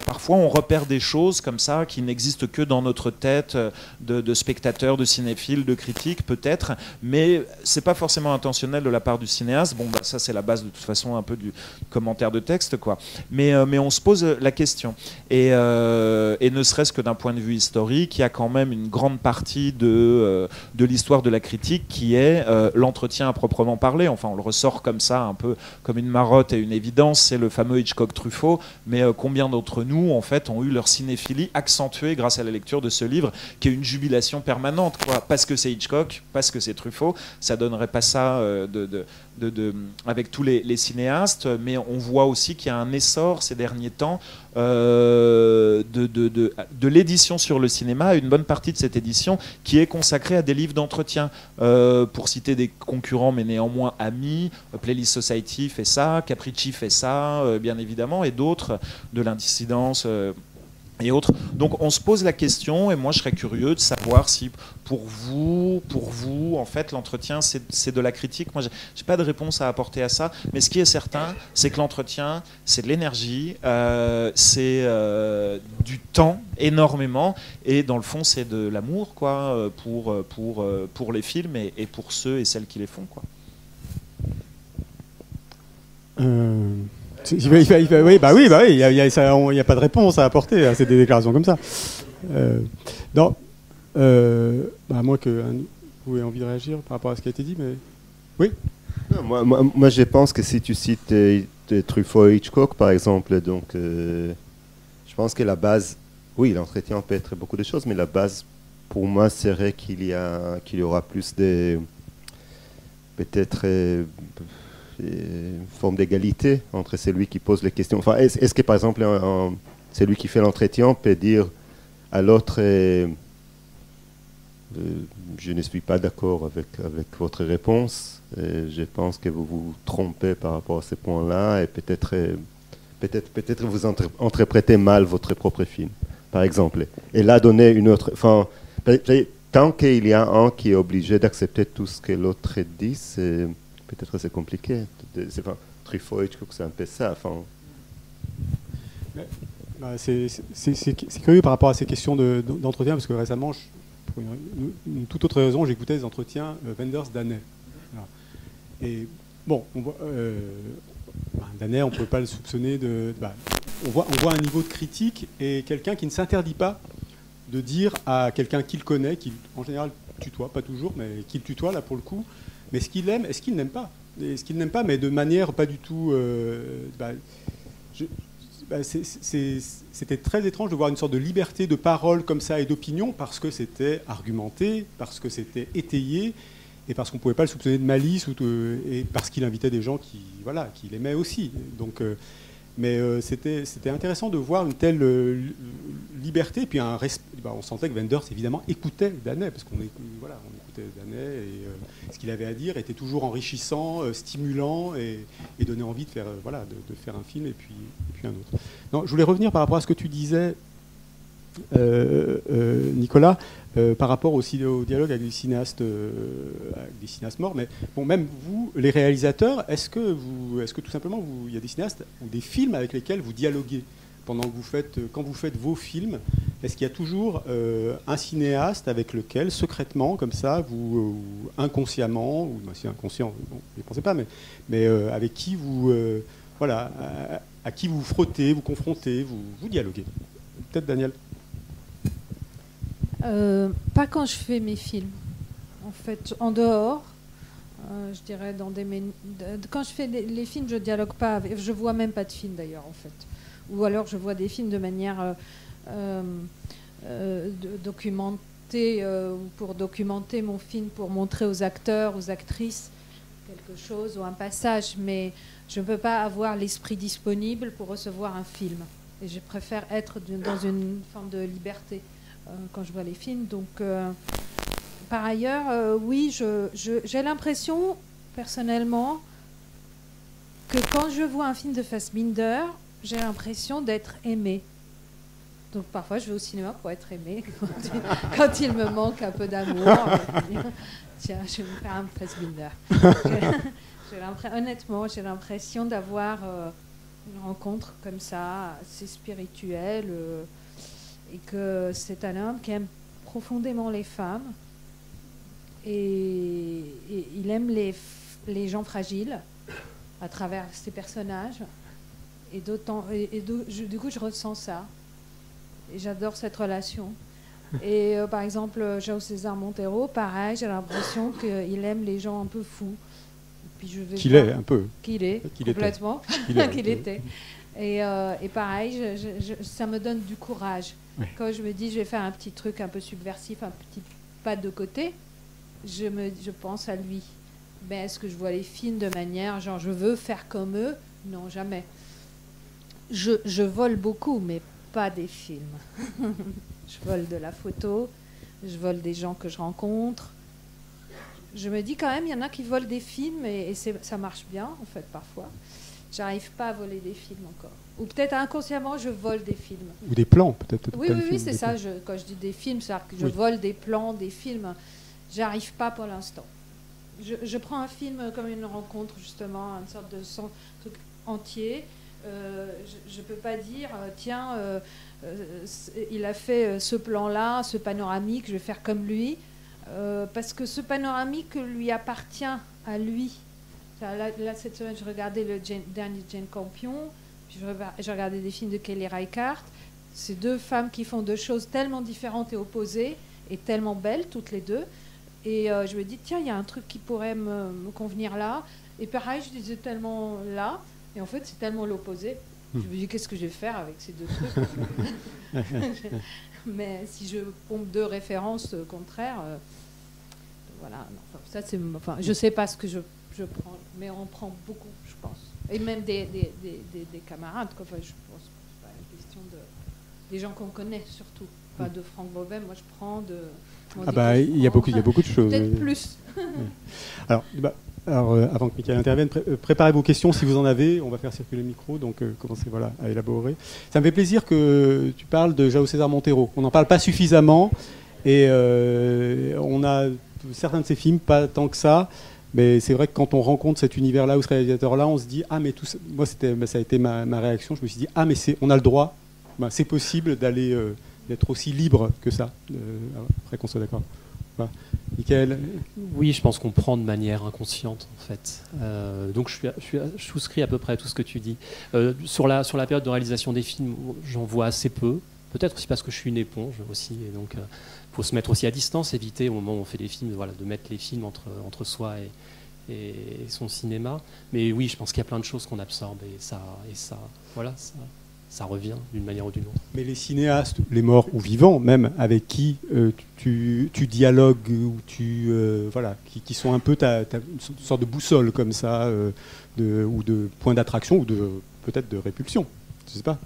Parfois, on repère des choses comme ça qui n'existent que dans notre tête de spectateurs, de cinéphiles, de critiques, peut-être, mais c'est pas forcément intentionnel de la part du cinéaste. Bon, bah, ça, c'est la base de toute façon un peu du commentaire de texte, quoi. Mais on se pose la question. Et ne serait-ce que d'un point de vue historique, il y a quand même une grande partie de l'histoire de la critique qui est l'entretien à proprement parler. Enfin, on le ressort comme ça, un peu comme une marotte et une évidence, c'est le fameux Hitchcock-Truffaut, mais combien d'entre nous, en fait, ont eu leur cinéphilie accentuée grâce à la lecture de ce livre, qui est une jubilation permanente, quoi. Parce que c'est Hitchcock, parce que c'est Truffaut, ça donnerait pas ça avec tous les cinéastes, mais on voit aussi qu'il y a un essor ces derniers temps de l'édition sur le cinéma, une bonne partie de cette édition qui est consacrée à des livres d'entretien. Pour citer des concurrents, mais néanmoins amis, Playlist Society fait ça, Capricci fait ça, bien évidemment, et d'autres, de l'Indissidence et autres. Donc on se pose la question, et moi je serais curieux de savoir si pour vous, en fait, l'entretien c'est de la critique. Moi j'ai pas de réponse à apporter à ça, mais ce qui est certain, c'est que l'entretien c'est de l'énergie, c'est du temps énormément, et dans le fond c'est de l'amour, quoi, pour les films et pour ceux et celles qui les font, quoi. Oui, bah oui, il n'y a pas de réponse à apporter à ces déclarations comme ça. Non, à moins que vous ayez envie de réagir par rapport à ce qui a été dit, mais oui. Non, moi, je pense que si tu cites Truffaut et Hitchcock, par exemple, donc je pense que la base, oui, l'entretien peut être beaucoup de choses, mais la base, pour moi, serait qu'il y aura plus de, peut-être, une forme d'égalité entre celui qui pose les questions. Enfin, est-ce que, par exemple, celui qui fait l'entretien peut dire à l'autre je ne suis pas d'accord avec votre réponse, je pense que vous vous trompez par rapport à ce point-là, et peut-être vous interprétez mal votre propre film, par exemple. Et là, donner une autre... Enfin, tant qu'il y a un qui est obligé d'accepter tout ce que l'autre dit, peut-être c'est compliqué. Truffaut, Hitchcock, c'est un peu ça. Enfin... C'est curieux par rapport à ces questions d'entretien, parce que récemment, pour une toute autre raison, j'écoutais les entretiens Wenders Danner. Voilà. Et bon, on voit, Danner, on ne peut pas le soupçonner de... on voit un niveau de critique et quelqu'un qui ne s'interdit pas de dire à quelqu'un qu'il connaît, qui en général tutoie, pas toujours, mais qu'il tutoie là pour le coup, mais ce qu'il aime et ce qu'il n'aime pas. Et ce qu'il n'aime pas, mais de manière pas du tout... c'était très étrange de voir une sorte de liberté de parole comme ça et d'opinion, parce que c'était argumenté, parce que c'était étayé, et parce qu'on ne pouvait pas le soupçonner de malice, et parce qu'il invitait des gens qui l'aimaient aussi. Donc, c'était intéressant de voir une telle liberté, puis on sentait que Wenders évidemment écoutait Danner, parce qu'on écoutait Danner, et ce qu'il avait à dire était toujours enrichissant, stimulant, et donnait envie de faire, de faire un film et puis un autre. Non, je voulais revenir par rapport à ce que tu disais, Nicolas, par rapport aussi au dialogue avec des cinéastes morts. Mais bon, même vous, les réalisateurs, est-ce que tout simplement il y a des cinéastes ou des films avec lesquels vous dialoguez quand vous faites vos films? Est-ce qu'il y a toujours un cinéaste avec lequel, secrètement, comme ça, vous inconsciemment, ou si inconscient, bon, ne pensez pas, mais avec qui vous, à qui vous frottez, vous confrontez, vous dialoguez? Peut-être Daniel. Pas quand je fais mes films. En fait, en dehors, je dirais quand je fais les films, je dialogue pas. Je vois même pas de films d'ailleurs, en fait. Ou alors je vois des films de manière monter ou pour documenter mon film, pour montrer aux acteurs, aux actrices quelque chose ou un passage, mais je ne peux pas avoir l'esprit disponible pour recevoir un film. Et je préfère être dans une forme de liberté quand je vois les films. Donc, par ailleurs, oui, j'ai l'impression, personnellement, que quand je vois un film de Fassbinder, j'ai l'impression d'être aimée. Donc parfois, je vais au cinéma pour être aimée. Quand il me manque un peu d'amour, tiens, je vais me faire un Fassbinder. Honnêtement, j'ai l'impression d'avoir une rencontre comme ça, assez spirituelle, et que c'est un homme qui aime profondément les femmes, et il aime les gens fragiles à travers ses personnages, et du coup, je ressens ça. Et j'adore cette relation. Et par exemple, João César Monteiro, pareil, j'ai l'impression qu'il aime les gens un peu fous. Qu'il est un peu. Qu'il est, complètement. Qu'il était. Et pareil, ça me donne du courage. Oui. Quand je me dis, je vais faire un petit truc un peu subversif, un petit pas de côté, je pense à lui. Mais est-ce que je vois les films de manière, genre, je veux faire comme eux? Non, jamais. Je vole beaucoup, mais pas des films. Je vole de la photo, je vole des gens que je rencontre. Je me dis quand même, il y en a qui volent des films et ça marche bien, en fait, parfois. J'arrive pas à voler des films encore. Ou peut-être inconsciemment, je vole des films. Ou des plans, peut-être. Oui, c'est ça. Quand je dis des films, c'est-à-dire que je vole des plans, des films. J'arrive pas pour l'instant. Je prends un film comme une rencontre, justement, une sorte de truc entier. Je ne peux pas dire, tiens, il a fait ce plan-là, ce panoramique, je vais faire comme lui, parce que ce panoramique lui appartient à lui. Là, cette semaine, je regardais le dernier Jane Campion, puis je regardais des films de Kelly Reichardt. C'est deux femmes qui font deux choses tellement différentes et opposées, et tellement belles, toutes les deux. Et je me dis, tiens, il y a un truc qui pourrait me convenir là. Et pareil, je disais tellement là. Et en fait, c'est tellement l'opposé. Je me dis, qu'est-ce que je vais faire avec ces deux trucs? Mais si je pompe deux références contraires, voilà. Non, ça, je ne sais pas ce que je prends, mais on prend beaucoup, je pense. Et même des camarades. Quoi. Enfin, je pense que c'est pas une question des gens qu'on connaît, surtout. Pas de Franck Bobet, moi je prends de... il y a beaucoup de choses. Peut-être plus. Alors, avant que Michael intervienne, préparez vos questions si vous en avez. On va faire circuler le micro, donc commencez à élaborer. Ça me fait plaisir que tu parles de João César Monteiro. On n'en parle pas suffisamment et on a certains de ses films, pas tant que ça. Mais c'est vrai que quand on rencontre cet univers-là ou ce réalisateur-là, on se dit mais tout ça. Moi, ça a été ma réaction. Je me suis dit mais on a le droit. C'est possible d'être aussi libre que ça. Après qu'on soit d'accord. Voilà. Michael. Oui, je pense qu'on prend de manière inconsciente, en fait. Donc, je souscris à peu près à tout ce que tu dis. Sur la période de réalisation des films, j'en vois assez peu. Peut-être aussi parce que je suis une éponge aussi. Et donc, il faut se mettre aussi à distance, éviter au moment où on fait des films, de mettre les films entre soi et son cinéma. Mais oui, je pense qu'il y a plein de choses qu'on absorbe et ça revient d'une manière ou d'une autre. Mais les cinéastes, les morts ou vivants, même avec qui tu dialogues ou qui sont un peu une sorte de boussole comme ça, ou de point d'attraction ou peut-être de répulsion. Je sais pas.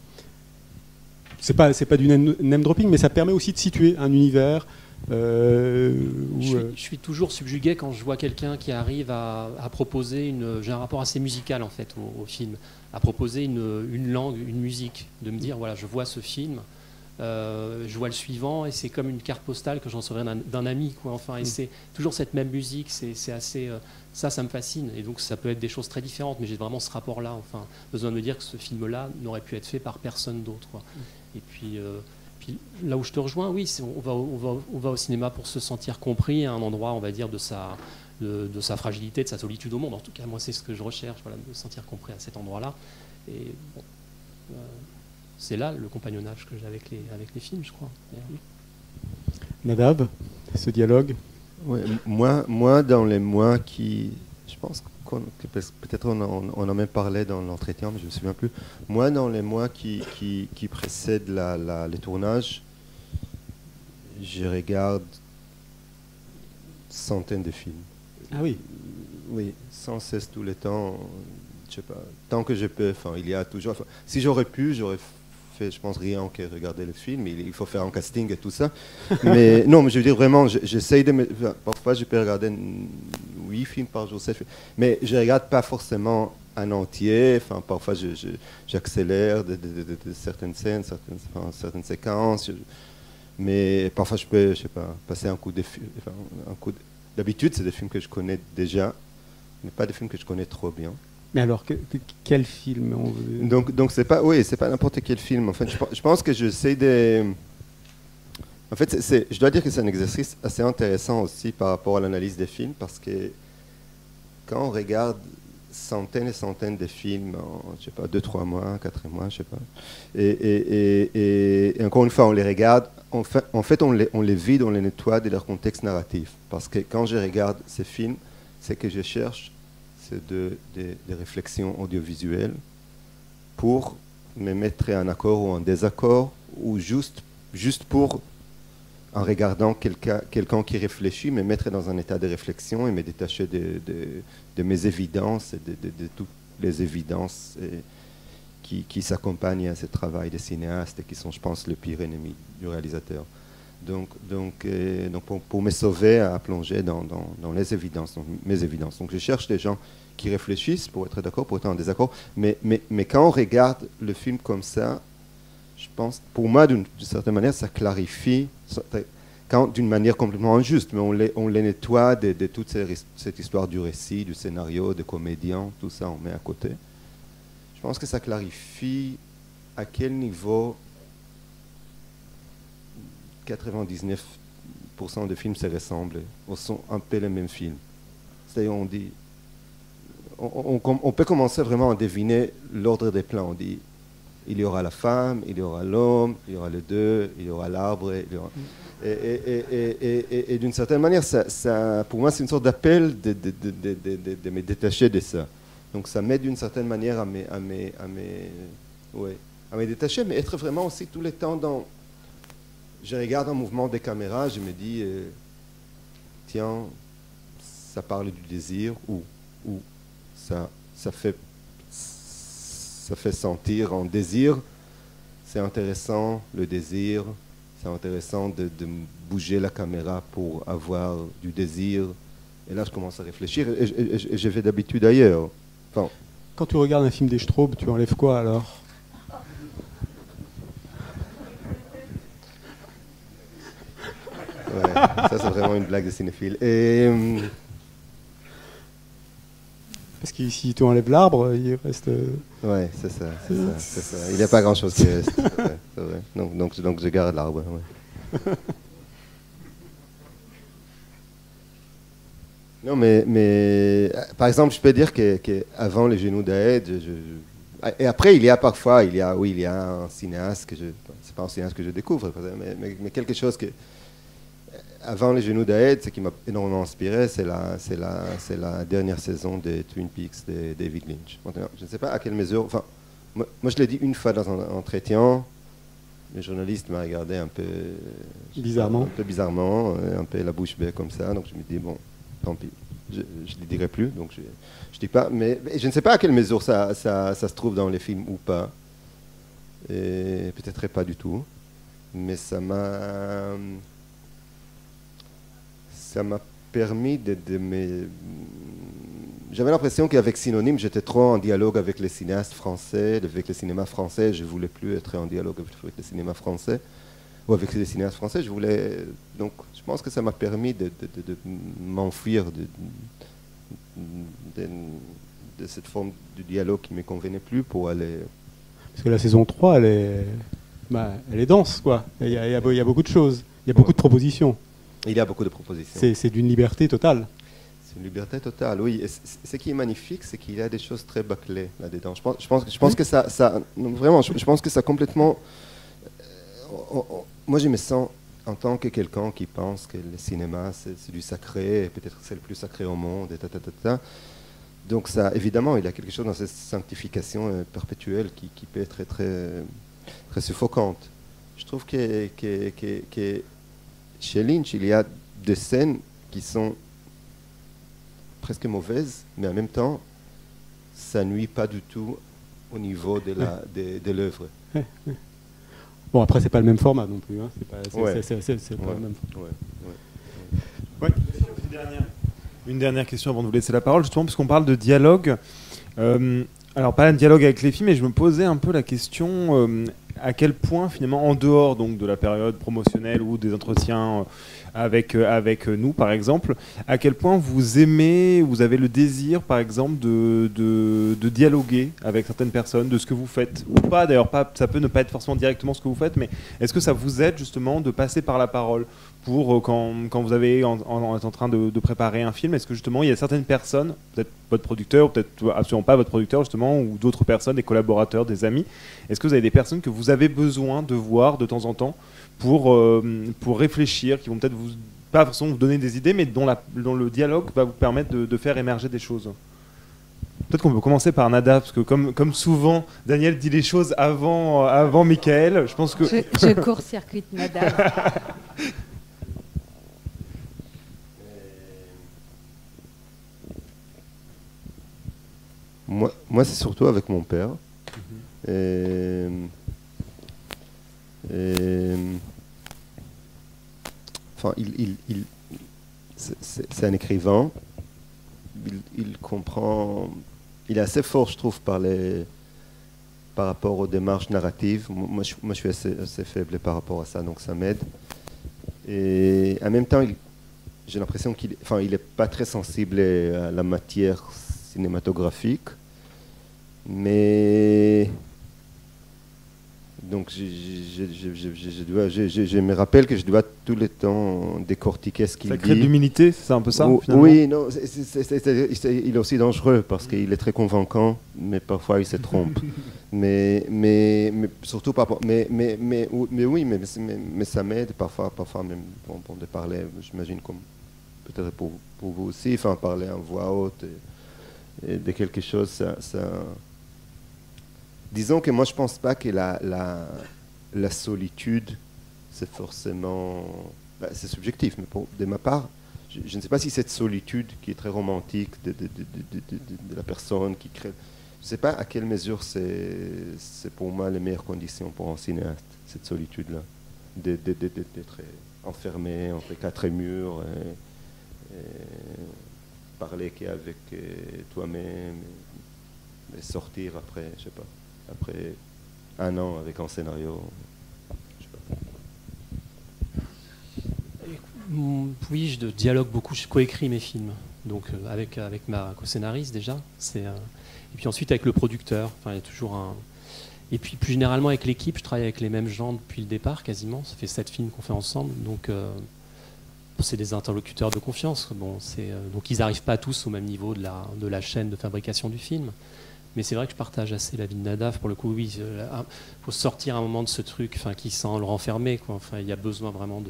C'est pas du name dropping, mais ça permet aussi de situer un univers. Je suis toujours subjugué quand je vois quelqu'un qui arrive à proposer j'ai un rapport assez musical en fait au film, à proposer une langue, une musique, de me dire voilà, je vois ce film, je vois le suivant et c'est comme une carte postale que j'en recevrai d'un ami quoi. Enfin, et c'est toujours cette même musique, c'est assez ça me fascine et donc ça peut être des choses très différentes, mais j'ai vraiment ce rapport-là. Enfin, besoin de me dire que ce film-là n'aurait pu être fait par personne d'autre quoi. Et puis là où je te rejoins, oui, on va au cinéma pour se sentir compris à un endroit, on va dire, de sa fragilité, de sa solitude au monde. En tout cas, moi, c'est ce que je recherche, de me sentir compris à cet endroit-là. Et bon, c'est là le compagnonnage que j'ai avec les films, je crois. Nadav, ce dialogue. Ouais, moi, dans les mois qui... Je pense que peut-être on en a même parlé dans l'entretien, mais je ne me souviens plus. Moi, dans les mois qui précèdent les tournages, je regarde centaines de films. Ah oui. Oui, sans cesse tout le temps. Je sais pas. Tant que je peux. Enfin, il y a toujours. Enfin, si j'aurais pu, j'aurais fait, je pense, rien que regarder le film. Il faut faire un casting et tout ça. Mais non, mais je veux dire vraiment, j'essaye de. Parfois, je peux regarder 8 films par jour, 7 films. Mais je regarde pas forcément un entier. Enfin, parfois, j'accélère de certaines scènes, certaines séquences. Mais parfois, je peux, je sais pas, passer un coup de film. Enfin, d'habitude, c'est des films que je connais déjà, mais pas des films que je connais trop bien. Mais alors, quel film Donc c'est pas, oui, c'est pas n'importe quel film. En fait, je pense que j'essaie de. En fait, je dois dire que c'est un exercice assez intéressant aussi par rapport à l'analyse des films, parce que quand on regarde centaines et centaines de films en, je sais pas, 2-3 mois, 4 mois, je sais pas, et encore une fois, on les regarde. En fait, on les vide, on les nettoie de leur contexte narratif. Parce que quand je regarde ces films, c'est que je cherche des réflexions audiovisuelles pour me mettre en accord ou en désaccord, ou juste pour, en regardant quelqu'un qui réfléchit, me mettre dans un état de réflexion et me détacher de mes évidences et de toutes les évidences qui s'accompagnent à ce travail des cinéastes et qui sont, je pense, le pire ennemi du réalisateur. Donc pour me sauver à plonger dans les évidences, dans mes évidences. Donc je cherche des gens qui réfléchissent pour être d'accord, pour être en désaccord. Mais quand on regarde le film comme ça, je pense, pour moi, d'une certaine manière, ça clarifie, d'une manière complètement injuste, mais on les nettoie de toute cette histoire du récit, du scénario, des comédiens, tout ça, on met à côté. Je pense que ça clarifie à quel niveau 99% des films se ressemblent, ou sont un peu les mêmes films. C'est-à-dire, on peut commencer vraiment à deviner l'ordre des plans. On dit, il y aura la femme, il y aura l'homme, il y aura les deux, il y aura l'arbre. Et d'une certaine manière, ça, pour moi, c'est une sorte d'appel de me détacher de ça. Donc ça m'aide d'une certaine manière à me détacher, mais être vraiment aussi tout le temps dans... Je regarde un mouvement des caméras, je me dis, tiens, ça parle du désir, ou ça fait sentir un désir. C'est intéressant, le désir. C'est intéressant de bouger la caméra pour avoir du désir. Et là, je commence à réfléchir, et je vais d'habitude ailleurs. Enfin, quand tu regardes un film des Straub, tu enlèves quoi alors? Ouais, ça c'est vraiment une blague de cinéphile. Parce que si tu enlèves l'arbre, il reste... Ouais, c'est ça. Il n'y a pas grand-chose qui reste. C'est vrai. Donc je garde l'arbre. Ouais. Non, mais par exemple, je peux dire qu'avant Les Genoux d'Aed, et après, il y a un cinéaste c'est pas un cinéaste que je découvre, mais quelque chose que, avant Les Genoux d'Aed, ce qui m'a énormément inspiré, c'est la dernière saison de Twin Peaks de David Lynch. Je ne sais pas à quelle mesure, enfin, moi je l'ai dit une fois dans un entretien, le journaliste m'a regardé un peu bizarrement, un peu la bouche bée comme ça, donc je me dis, bon, tant pis, je ne le dirai plus, donc je dis pas, mais je ne sais pas à quelle mesure ça se trouve dans les films ou pas, et peut-être pas du tout, mais ça m'a permis de me... J'avais l'impression qu'avec Synonyme, j'étais trop en dialogue avec les cinéastes français, avec le cinéma français, je ne voulais plus être en dialogue avec le cinéma français, ou avec les cinéastes français, donc je pense que ça m'a permis de m'enfuir de cette forme de dialogue qui ne me convenait plus pour aller... Parce que la saison 3, elle est dense, quoi. Il y a beaucoup de choses, il y a beaucoup de propositions. Il y a beaucoup de propositions. C'est d'une liberté totale. C'est une liberté totale, oui. Et ce qui est magnifique, c'est qu'il y a des choses très bâclées là-dedans. Je pense que ça vraiment, je pense que ça complètement... moi, je me sens en tant que quelqu'un qui pense que le cinéma, c'est du sacré, peut-être c'est le plus sacré au monde, et Donc ça, évidemment, il y a quelque chose dans cette sanctification perpétuelle qui peut être très, très suffocante. Je trouve que chez Lynch, il y a des scènes qui sont presque mauvaises, mais en même temps, ça nuit pas du tout au niveau de l'œuvre. Bon, après, c'est pas le même format non plus. Hein. C'est pas le même format. Ouais. Une dernière question avant de vous laisser la parole, justement, puisqu'on parle de dialogue. Alors, pas un dialogue avec les films, mais je me posais un peu la question à quel point, finalement, en dehors donc, de la période promotionnelle ou des entretiens avec nous, par exemple, à quel point vous aimez, vous avez le désir, par exemple, de dialoguer avec certaines personnes, de ce que vous faites, ou pas, d'ailleurs, ça peut ne pas être forcément directement ce que vous faites, mais est-ce que ça vous aide, justement, de passer par la parole pour quand vous avez en train de préparer un film, est-ce que justement il y a certaines personnes, peut-être votre producteur, peut-être absolument pas votre producteur justement, ou d'autres personnes, des collaborateurs, des amis, est-ce que vous avez des personnes que vous avez besoin de voir de temps en temps pour réfléchir, qui vont peut-être pas forcément vous donner des idées, mais dont le dialogue va vous permettre de faire émerger des choses? Peut-être qu'on peut commencer par Nada, parce que comme souvent, Daniel dit les choses avant Michael. Je pense que je court-circuite Nada. Moi, c'est surtout avec mon père. Enfin, c'est un écrivain. Il comprend. Il est assez fort, je trouve, par rapport aux démarches narratives. Moi, je suis assez faible par rapport à ça, donc ça m'aide. Et en même temps, j'ai l'impression qu'il n'est pas très sensible à la matière cinématographique, mais donc je me rappelle que je dois tout le temps décortiquer ce qu'il dit. Ça crée de l'humilité, c'est un peu ça finalement. Oui, non, il est aussi dangereux parce qu'il est très convaincant, mais parfois il se trompe. mais surtout par rapport, mais oui, mais ça m'aide parfois même de parler. J'imagine comme peut-être pour vous aussi, enfin parler en voix haute. Et de quelque chose, ça... Disons que moi je pense pas que la solitude c'est forcément... c'est subjectif, mais de ma part, je ne sais pas si cette solitude qui est très romantique de la personne qui crée... Je ne sais pas à quelle mesure c'est pour moi les meilleures conditions pour un cinéaste, cette solitude-là, d'être enfermé entre quatre murs et parler qu'avec toi-même et sortir après, je sais pas, après un an avec un scénario, je sais pas. Oui, je dialogue beaucoup, je coécris mes films, donc avec ma co-scénariste déjà, et puis ensuite avec le producteur, enfin il y a toujours un... Et puis plus généralement avec l'équipe, je travaille avec les mêmes gens depuis le départ quasiment, ça fait 7 films qu'on fait ensemble, donc... c'est des interlocuteurs de confiance. Bon, donc ils n'arrivent pas tous au même niveau de la chaîne de fabrication du film. Mais c'est vrai que je partage assez l'avis de Nadav. Pour le coup, oui, il faut sortir un moment de ce truc qui sent le renfermer. Enfin, il y a besoin vraiment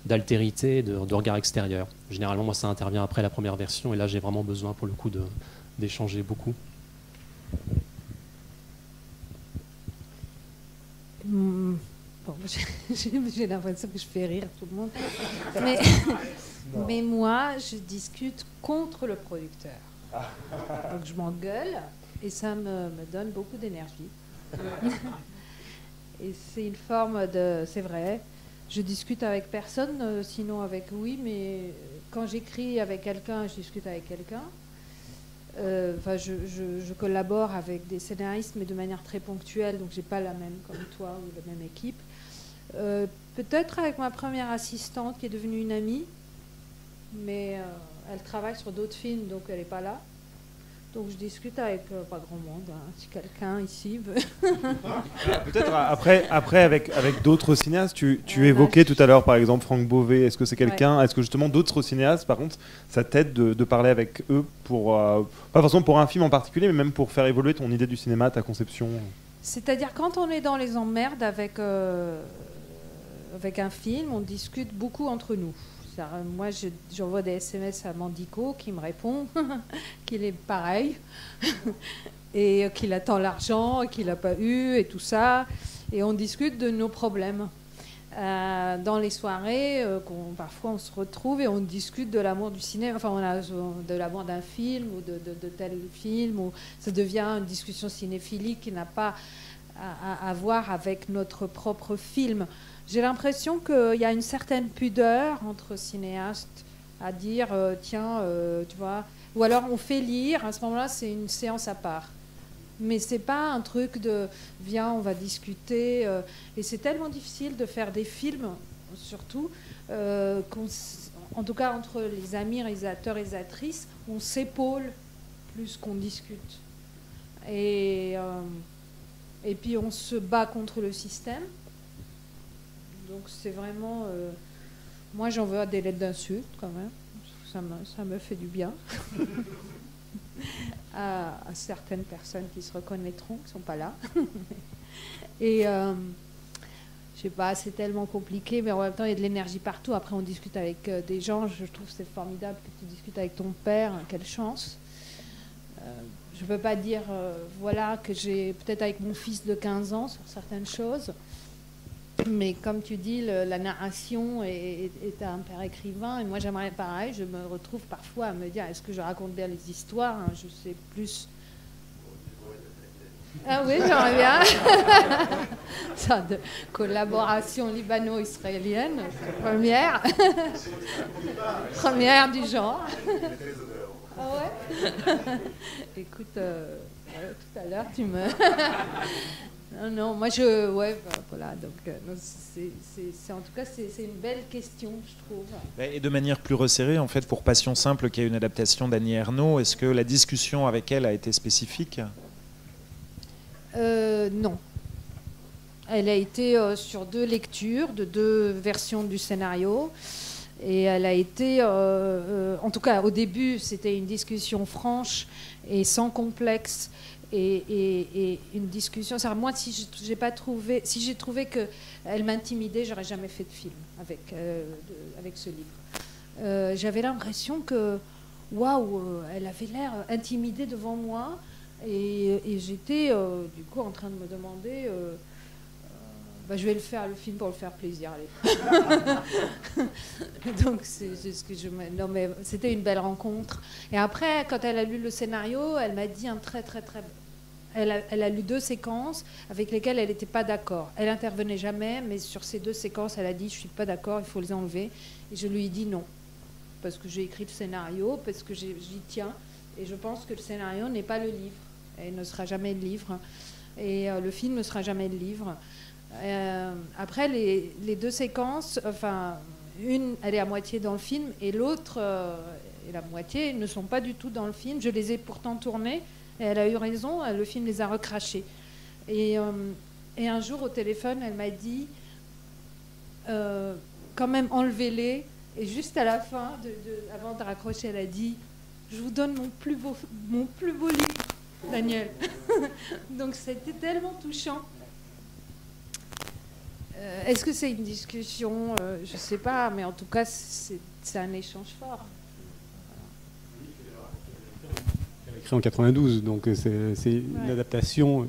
d'altérité, de regard extérieur. Généralement, moi, ça intervient après la première version. Et là, j'ai vraiment besoin, pour le coup, d'échanger beaucoup. Bon, j'ai l'impression que je fais rire tout le monde. Mais moi, je discute contre le producteur. Donc je m'engueule et ça me donne beaucoup d'énergie. Et c'est une forme de... C'est vrai, je discute avec personne, sinon avec oui, mais quand j'écris avec quelqu'un, je discute avec quelqu'un. Je collabore avec des scénaristes, mais de manière très ponctuelle, donc j'ai pas la même comme toi ou la même équipe. Peut-être avec ma première assistante qui est devenue une amie, mais elle travaille sur d'autres films, donc elle n'est pas là. Donc je discute avec pas grand monde, hein, si quelqu'un ici veut. Peut-être après avec d'autres cinéastes, tu évoquais tout à l'heure par exemple Franck Beauvais, est-ce que c'est quelqu'un, est-ce que justement d'autres cinéastes par contre ça t'aide de parler avec eux pour, pas forcément pour un film en particulier, mais même pour faire évoluer ton idée du cinéma, ta conception? C'est-à-dire quand on est dans les emmerdes avec un film, on discute beaucoup entre nous. Moi, j'envoie des SMS à Mandico qui me répond qu'il est pareil et qu'il attend l'argent, qu'il n'a pas eu et tout ça. Et on discute de nos problèmes. dans les soirées, parfois on se retrouve et on discute de l'amour du cinéma, enfin de l'amour d'un film ou de tel film, ou ça devient une discussion cinéphilique qui n'a pas à voir avec notre propre film. J'ai l'impression qu'il y a une certaine pudeur entre cinéastes à dire tiens, tu vois, ou alors on fait lire, à ce moment-là c'est une séance à part. Mais c'est pas un truc de viens, on va discuter. Et c'est tellement difficile de faire des films, surtout, en tout cas entre les amis réalisateurs et réalisatrices, on s'épaule plus qu'on discute. Et puis on se bat contre le système. Donc c'est vraiment... moi j'en veux des lettres d'insultes quand même. Ça me fait du bien. À certaines personnes qui se reconnaîtront, qui ne sont pas là. Et je sais pas, c'est tellement compliqué, mais en même temps, il y a de l'énergie partout. Après, on discute avec des gens. Je trouve que c'est formidable que tu discutes avec ton père. Quelle chance. Je ne peux pas dire, voilà, que j'ai peut-être avec mon fils de 15 ans sur certaines choses. Mais comme tu dis, la narration est un père écrivain, et moi j'aimerais pareil. Je me retrouve parfois à me dire, est-ce que je raconte bien les histoires, hein, je sais plus. Ah oui, j'aimerais bien. Ça, de collaboration libano-israélienne, première. Première du genre. Ah ouais. Écoute, tout à l'heure tu me... Non, moi ouais, voilà, donc en tout cas c'est une belle question, je trouve. Et de manière plus resserrée, en fait, pour Passion Simple, qui est une adaptation d'Annie Ernaux, est-ce que la discussion avec elle a été spécifique ? Non. Elle a été sur 2 lectures, de 2 versions du scénario. Et elle a été, en tout cas au début, c'était une discussion franche et sans complexe. Et une discussion. Moi, si j'ai trouvé qu'elle m'intimidait, j'aurais jamais fait de film avec ce livre. J'avais l'impression que, waouh, elle avait l'air intimidée devant moi, et j'étais du coup en train de me demander. Je vais le film pour le faire plaisir. Allez. Donc c'est ce que non, mais c'était une belle rencontre. Et après, quand elle a lu le scénario, elle m'a dit un très. Elle a lu 2 séquences avec lesquelles elle n'était pas d'accord. Elle intervenait jamais, mais sur ces 2 séquences, elle a dit je suis pas d'accord, il faut les enlever. Et je lui ai dit non, parce que j'ai écrit le scénario, parce que j'y tiens, et je pense que le scénario n'est pas le livre, et ne sera jamais le livre, et le film ne sera jamais le livre. Après, les 2 séquences, enfin, une, elle est à moitié dans le film, et l'autre, et la moitié, ne sont pas du tout dans le film. Je les ai pourtant tournées, et elle a eu raison, le film les a recrachées. Et un jour, au téléphone, elle m'a dit, quand même, enlevez-les. Et juste à la fin, avant de raccrocher, elle a dit, je vous donne mon plus beau livre, Daniel. Donc, c'était tellement touchant. Est-ce que c'est une discussion? Je ne sais pas, mais en tout cas, c'est un échange fort. Elle a écrit en 92, donc c'est une adaptation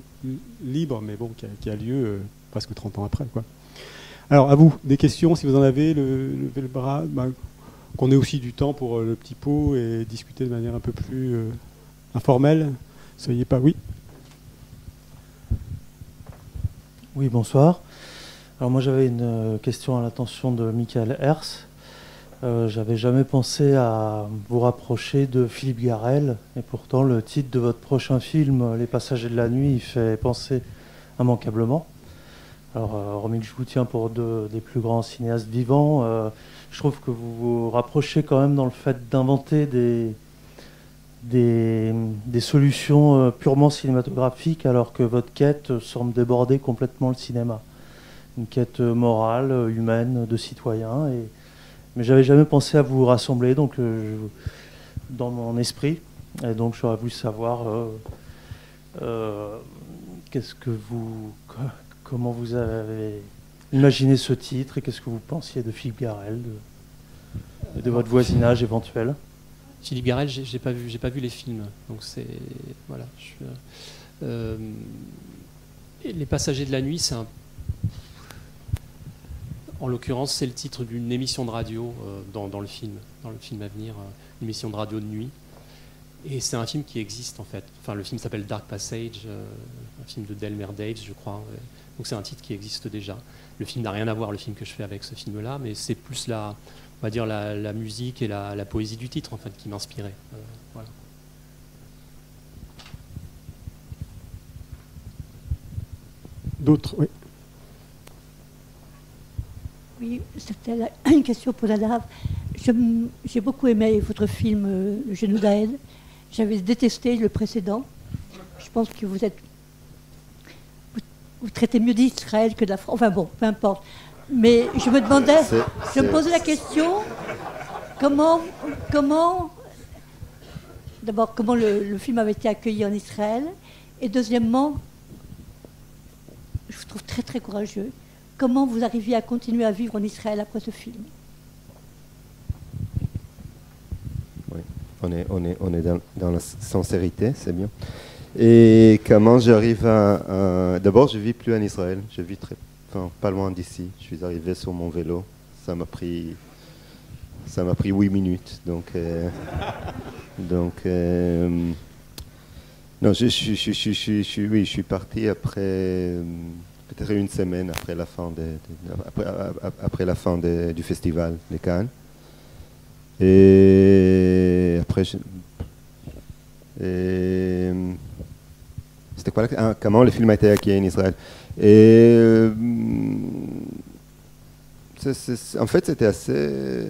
libre, mais bon, qui a lieu presque 30 ans après, quoi. Alors, à vous, des questions, si vous en avez, levez le bras, qu'on ait aussi du temps pour le petit pot et discuter de manière un peu plus informelle. Soyez pas... Oui. Oui, bonsoir. Alors moi j'avais une question à l'attention de Michael Herz. J'avais jamais pensé à vous rapprocher de Philippe Garrel, et pourtant le titre de votre prochain film, Les Passagers de la Nuit, il fait penser immanquablement. Alors hormis que je vous tiens pour des plus grands cinéastes vivants, je trouve que vous vous rapprochez quand même dans le fait d'inventer des solutions purement cinématographiques, alors que votre quête semble déborder complètement le cinéma. Une quête morale, humaine, de citoyen. Mais j'avais jamais pensé à vous rassembler donc, dans mon esprit. Et donc j'aurais voulu savoir comment vous avez imaginé ce titre et qu'est-ce que vous pensiez de Philippe Garrel, de votre voisinage éventuel. Philippe Garrel, j'ai pas vu les films, donc c'est voilà. Les Passagers de la Nuit, c'est un... En l'occurrence, c'est le titre d'une émission de radio dans le film à venir, une émission de radio de nuit. Et c'est un film qui existe en fait. Enfin, le film s'appelle Dark Passage, un film de Delmer Daves, je crois. Ouais. Donc c'est un titre qui existe déjà. Le film n'a rien à voir, le film que je fais avec ce film-là, mais c'est plus on va dire la musique et la poésie du titre en fait qui m'inspirait. Voilà. D'autres, oui. Oui, c'était une question pour la Lave. J'ai beaucoup aimé votre film Le genou d'Aed. J'avais détesté le précédent. Je pense que vous traitez mieux d'Israël que de la France. Enfin bon, peu importe. Mais je me demandais, je me posais la question, comment d'abord, comment le film avait été accueilli en Israël, et deuxièmement, je vous trouve très très courageux, comment vous arriviez à continuer à vivre en Israël après ce film? Oui, on est dans la sincérité, c'est bien. Et comment j'arrive à... D'abord, je ne vis plus en Israël, je vis pas loin d'ici. Je suis arrivé sur mon vélo, ça m'a pris 8 minutes. Donc, non, je suis parti après... peut-être une semaine après la fin du festival de Cannes. Et après, c'était quoi comment le film a été accueilli en Israël? Et en fait, c'était assez...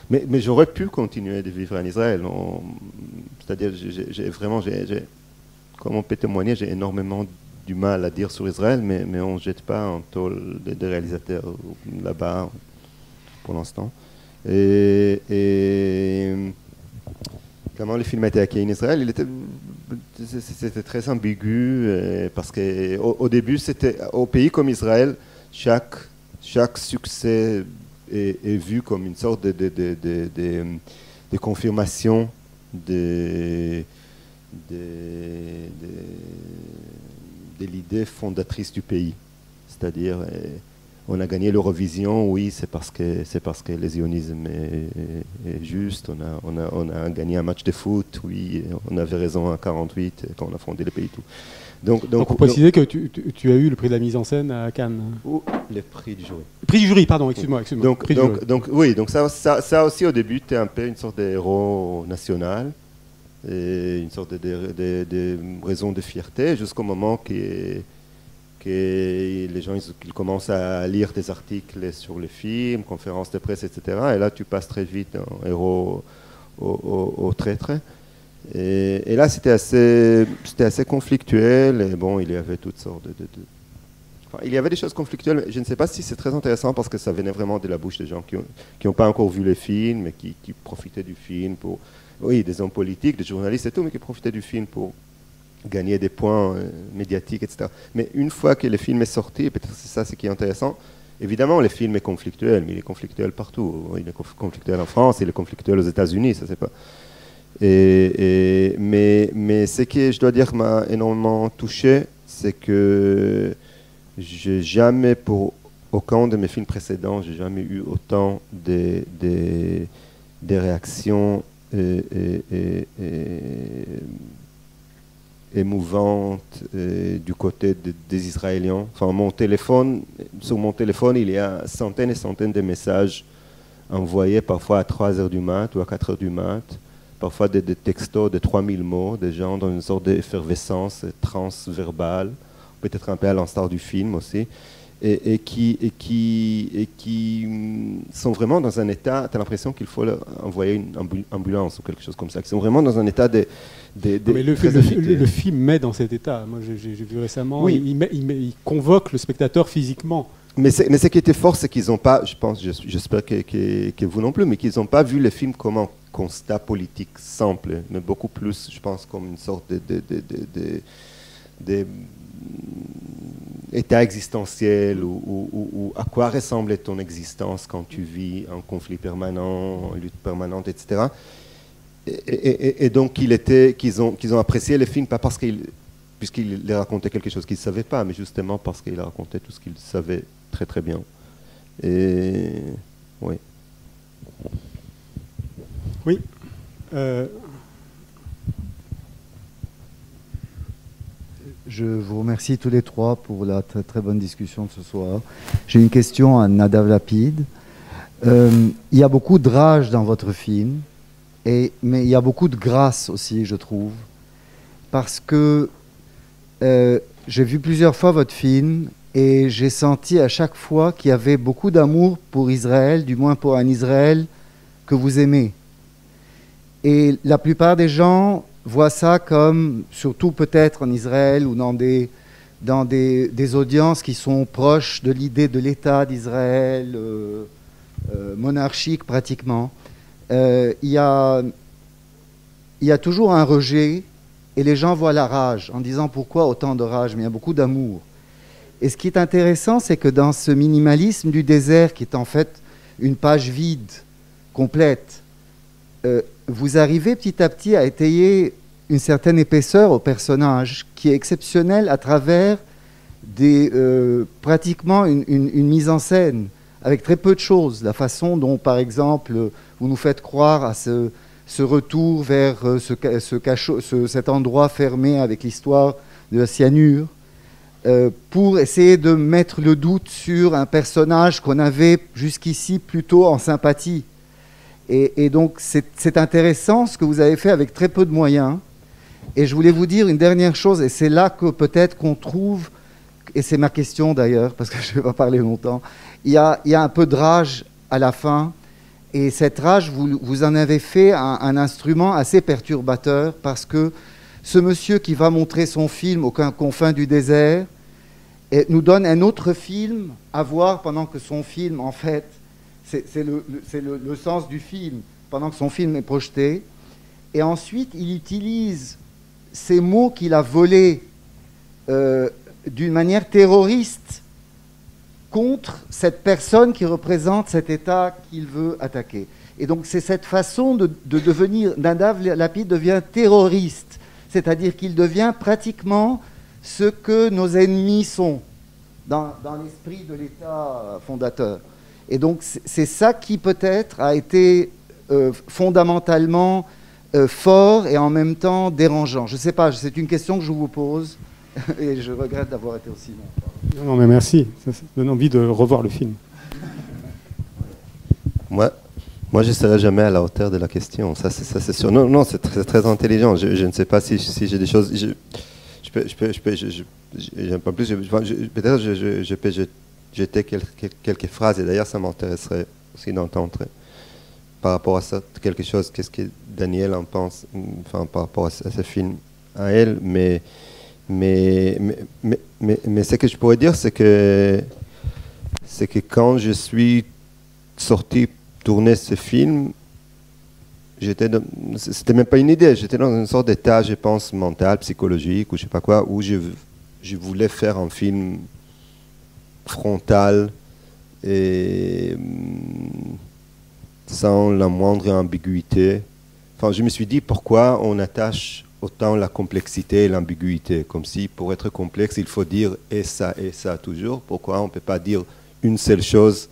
Mais j'aurais pu continuer de vivre en Israël. C'est-à-dire, comme on peut témoigner, j'ai énormément du mal à dire sur Israël, mais on ne jette pas un tôle de réalisateurs là-bas pour l'instant. Et comment le film a été accueilli en Israël, c'était très ambigu, parce qu'au début, au pays comme Israël, chaque succès est vu comme une sorte de confirmation de l'idée fondatrice du pays. C'est-à-dire, on a gagné l'Eurovision, oui, c'est parce que le zionisme est juste. On a gagné un match de foot, oui, on avait raison en 1948 quand on a fondé le pays. Tout. Donc, pour préciser que tu as eu le prix de la mise en scène à Cannes. Le prix du jury. Le prix du jury, pardon, excuse-moi. Donc ça aussi au début, tu es un peu une sorte de héros national, et une sorte de raison de fierté, jusqu'au moment que les gens ils commencent à lire des articles sur le film, conférences de presse, etc. Et là, tu passes très vite d'un héros au traître. Et là, c'était assez conflictuel. Et bon, il y avait toutes sortes Enfin, il y avait des choses conflictuelles. Mais je ne sais pas si c'est très intéressant parce que ça venait vraiment de la bouche des gens qui n'ont pas encore vu le film, mais qui profitaient du film pour... Oui, des hommes politiques, des journalistes et tout, mais qui profitaient du film pour gagner des points médiatiques, etc. Mais une fois que le film est sorti, et peut-être c'est ça ce qui est intéressant, évidemment, le film est conflictuel, mais il est conflictuel partout. Il est conflictuel en France, il est conflictuel aux États-Unis, ça c'est pas... Mais ce que je dois dire m'a énormément touché, c'est que j'ai jamais, pour aucun de mes films précédents, j'ai jamais eu autant des réactions émouvantes du côté des Israéliens. Enfin, sur mon téléphone, il y a centaines et centaines de messages envoyés parfois à 3h du mat ou à 4h du mat. Parfois des textos de 3000 mots, des gens dans une sorte d'effervescence transverbale, peut-être un peu à l'instar du film aussi, et qui sont vraiment dans un état, tu as l'impression qu'il faut envoyer une ambulance ou quelque chose comme ça, qui sont vraiment dans un état de mais le film met dans cet état. Moi, j'ai vu récemment, oui. il convoque le spectateur physiquement. Mais ce qui était fort, c'est qu'ils n'ont pas, j'espère que vous non plus, mais qu'ils n'ont pas vu le film comme un constat politique simple, mais beaucoup plus, je pense, comme une sorte d'état existentiel ou à quoi ressemble ton existence quand tu vis un conflit permanent, une lutte permanente, etc. Et donc qu'ils ont apprécié le film, pas parce puisqu'il racontait quelque chose qu'ils ne savaient pas, mais justement parce qu'il racontait tout ce qu'ils savaient très très bien. Et oui. Oui. Je vous remercie tous les trois pour la très, très bonne discussion de ce soir. J'ai une question à Nadav Lapid. Il y a beaucoup de rage dans votre film, mais il y a beaucoup de grâce aussi, je trouve. Parce que j'ai vu plusieurs fois votre film et j'ai senti à chaque fois qu'il y avait beaucoup d'amour pour Israël, du moins pour un Israël que vous aimez. Et la plupart des gens voient ça comme, surtout peut-être en Israël ou dans des audiences qui sont proches de l'idée de l'État d'Israël, monarchique pratiquement, il y a toujours un rejet et les gens voient la rage en disant pourquoi autant de rage, mais il y a beaucoup d'amour. Et ce qui est intéressant, c'est que dans ce minimalisme du désert, qui est en fait une page vide, complète, vous arrivez petit à petit à étayer une certaine épaisseur au personnage qui est exceptionnelle à travers pratiquement une mise en scène avec très peu de choses. La façon dont, par exemple, vous nous faites croire à ce retour vers cet endroit fermé avec l'histoire de la cyanure, pour essayer de mettre le doute sur un personnage qu'on avait jusqu'ici plutôt en sympathie. Et donc, c'est intéressant ce que vous avez fait avec très peu de moyens. Et je voulais vous dire une dernière chose, et c'est là que peut-être qu'on trouve, et c'est ma question d'ailleurs, parce que je ne vais pas parler longtemps, il y a un peu de rage à la fin, et cette rage, vous en avez fait un instrument assez perturbateur, parce que ce monsieur qui va montrer son film aux confins du désert nous donne un autre film à voir pendant que son film, en fait, c'est le sens du film, pendant que son film est projeté. Et ensuite, il utilise ces mots qu'il a volés d'une manière terroriste contre cette personne qui représente cet État qu'il veut attaquer. Et donc, c'est cette façon de devenir, Nadav Lapid devient terroriste, c'est-à-dire qu'il devient pratiquement ce que nos ennemis sont dans l'esprit de l'État fondateur. Et donc, c'est ça qui peut-être a été fondamentalement fort et en même temps dérangeant. Je ne sais pas, c'est une question que je vous pose et je regrette d'avoir été aussi long. Non, mais merci, ça donne envie de revoir le film. Moi, je ne serai jamais à la hauteur de la question, ça c'est sûr. Non, c'est très intelligent. Je ne sais pas si j'ai des choses... J'aime pas plus. Peut-être je peux jeter quelques phrases, et d'ailleurs ça m'intéresserait aussi d'entendre par rapport à ça quelque chose, qu'est-ce que Daniel en pense, enfin par rapport à ce film à elle, mais ce que je pourrais dire, c'est que quand je suis sorti tourner ce film, c'était même pas une idée, j'étais dans une sorte d'état, je pense, mental, psychologique, ou je sais pas quoi, où je voulais faire un film frontal et sans la moindre ambiguïté. Enfin, je me suis dit pourquoi on attache autant la complexité et l'ambiguïté, comme si pour être complexe il faut dire et ça toujours. Pourquoi on ne peut pas dire une seule chose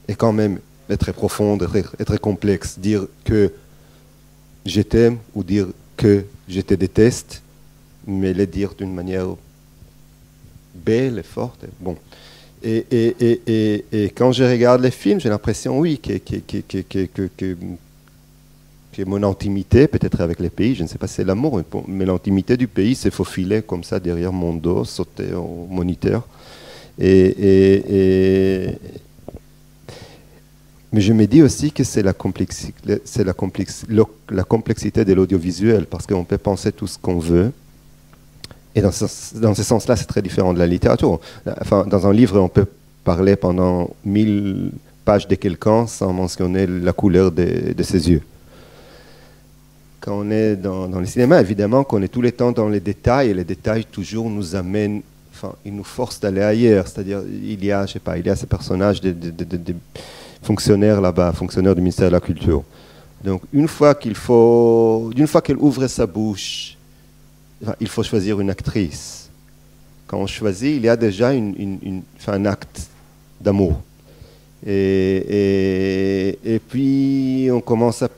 et quand même être profonde, être complexe, dire que je t'aime ou dire que je te déteste, mais le dire d'une manière belle et forte. Bon. Et quand je regarde les films, j'ai l'impression, oui, que mon intimité, peut-être avec les pays, je ne sais pas si c'est l'amour, mais l'intimité du pays s'est faufilée comme ça derrière mon dos, sauter au moniteur. Mais je me dis aussi que c'est la complexité de l'audiovisuel, parce qu'on peut penser tout ce qu'on veut. Et dans ce sens-là, c'est très différent de la littérature. Enfin, dans un livre, on peut parler pendant 1000 pages de quelqu'un sans mentionner la couleur de ses yeux. Quand on est dans le cinéma, évidemment qu'on est tout le temps dans les détails, et les détails toujours nous amènent, enfin, ils nous forcent d'aller ailleurs. C'est-à-dire, il y a ce personnage de fonctionnaire là-bas, fonctionnaire du ministère de la Culture. Donc, une fois qu'elle ouvre sa bouche, il faut choisir une actrice. Quand on choisit, il y a déjà un acte d'amour. Et puis on commence à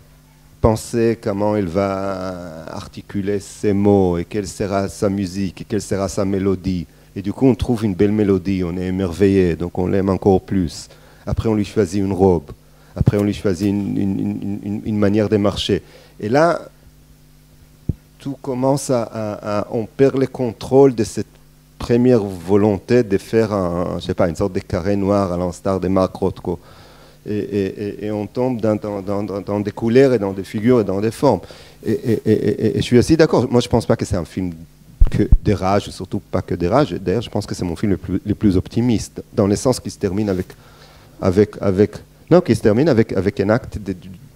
penser comment il va articuler ses mots et quelle sera sa musique et quelle sera sa mélodie. Et du coup on trouve une belle mélodie, on est émerveillé, donc on l'aime encore plus. Après on lui choisit une robe, après on lui choisit une manière de marcher. Et là, tout commence on perd le contrôle de cette première volonté de faire une sorte de carré noir à l'instar de Mark Rothko. Et on tombe dans des couleurs et dans des figures et dans des formes. Et je suis assez d'accord. Moi, je ne pense pas que c'est un film que de rage, surtout pas que de rage. D'ailleurs, je pense que c'est mon film le plus optimiste, dans le sens qu'il se termine avec un acte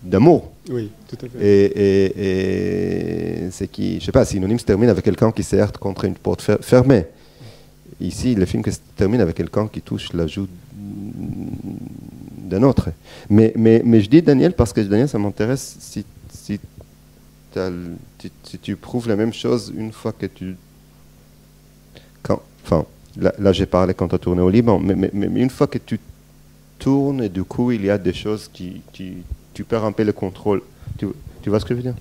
d'amour. Oui, tout à fait. Et c'est qui, je sais pas, synonyme se termine avec quelqu'un qui se heurte contre une porte fermée. Ici, le film se termine avec quelqu'un qui touche la joue d'un autre. Mais je dis Daniel parce que Daniel, ça m'intéresse si tu prouves la même chose une fois que là j'ai parlé quand tu as tourné au Liban, mais une fois que tu tournes et du coup il y a des choses qui tu perds un peu le contrôle. Tu vois ce que je veux dire?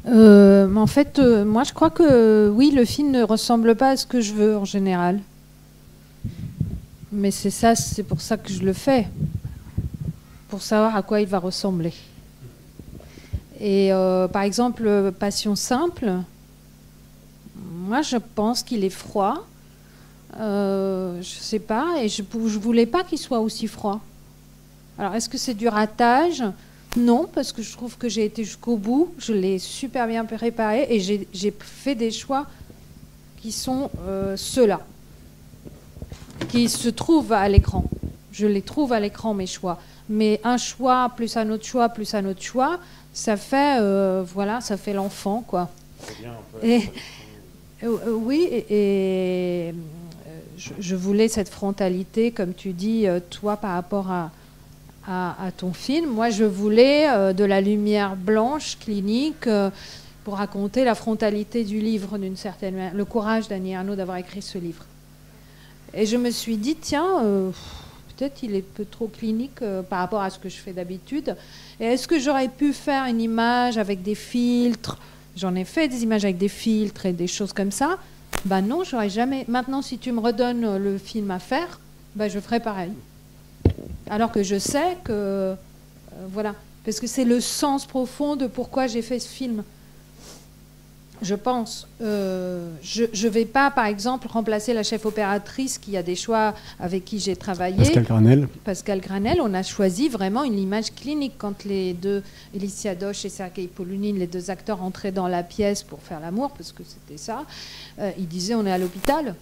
En fait, moi je crois que oui, le film ne ressemble pas à ce que je veux en général. Mais c'est pour ça que je le fais, pour savoir à quoi il va ressembler. Et par exemple, Passion simple, moi je pense qu'il est froid. Je sais pas, et je voulais pas qu'il soit aussi froid. Alors est-ce que c'est du ratage? Non, parce que je trouve que j'ai été jusqu'au bout, je l'ai super bien préparé et j'ai fait des choix qui sont ceux-là, qui se trouvent à l'écran. Je les trouve à l'écran, mes choix. Mais un choix plus un autre choix plus un autre choix, ça fait ça fait l'enfant, quoi. Oui, et je voulais cette frontalité, comme tu dis, toi, par rapport à ton film. Moi, je voulais de la lumière blanche, clinique, pour raconter la frontalité du livre, d'une certaine manière, le courage d'Annie Ernaux d'avoir écrit ce livre. Et je me suis dit, tiens, peut-être il est un peu trop clinique par rapport à ce que je fais d'habitude. Et est-ce que j'aurais pu faire une image avec des filtres? J'en ai fait des images avec des filtres et des choses comme ça. Ben non, j'aurais jamais. Maintenant, si tu me redonnes le film à faire, ben je ferai pareil. Alors que je sais que... voilà. Parce que c'est le sens profond de pourquoi j'ai fait ce film. Je pense. Je ne vais pas, par exemple, remplacer la chef opératrice qui a des choix avec qui j'ai travaillé. Pascal Granel. On a choisi vraiment une image clinique. Quand les deux, Elicia Doche et Sergei Polounine, les deux acteurs entraient dans la pièce pour faire l'amour, parce que c'était ça, ils disaient on est à l'hôpital.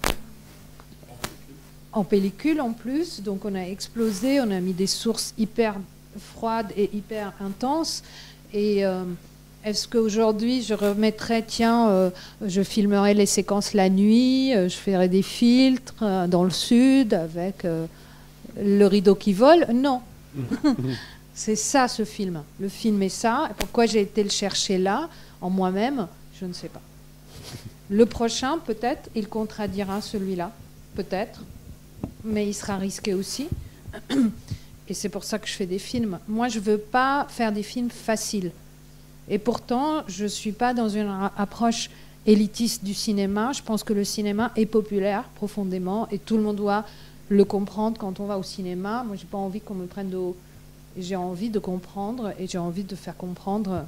En pellicule en plus, donc on a explosé, on a mis des sources hyper froides et hyper intenses. Et est-ce qu'aujourd'hui je remettrais, je filmerais les séquences la nuit, je ferais des filtres dans le sud avec le rideau qui vole? Non. C'est ça ce film. Le film est ça. Pourquoi j'ai été le chercher là, en moi-même, je ne sais pas. Le prochain, peut-être, il contradira celui-là. Peut-être. Mais il sera risqué aussi. Et c'est pour ça que je fais des films. Moi, je ne veux pas faire des films faciles. Et pourtant, je ne suis pas dans une approche élitiste du cinéma. Je pense que le cinéma est populaire profondément et tout le monde doit le comprendre quand on va au cinéma. Moi, je n'ai pas envie qu'on me prenne de haut. J'ai envie de comprendre et j'ai envie de faire comprendre.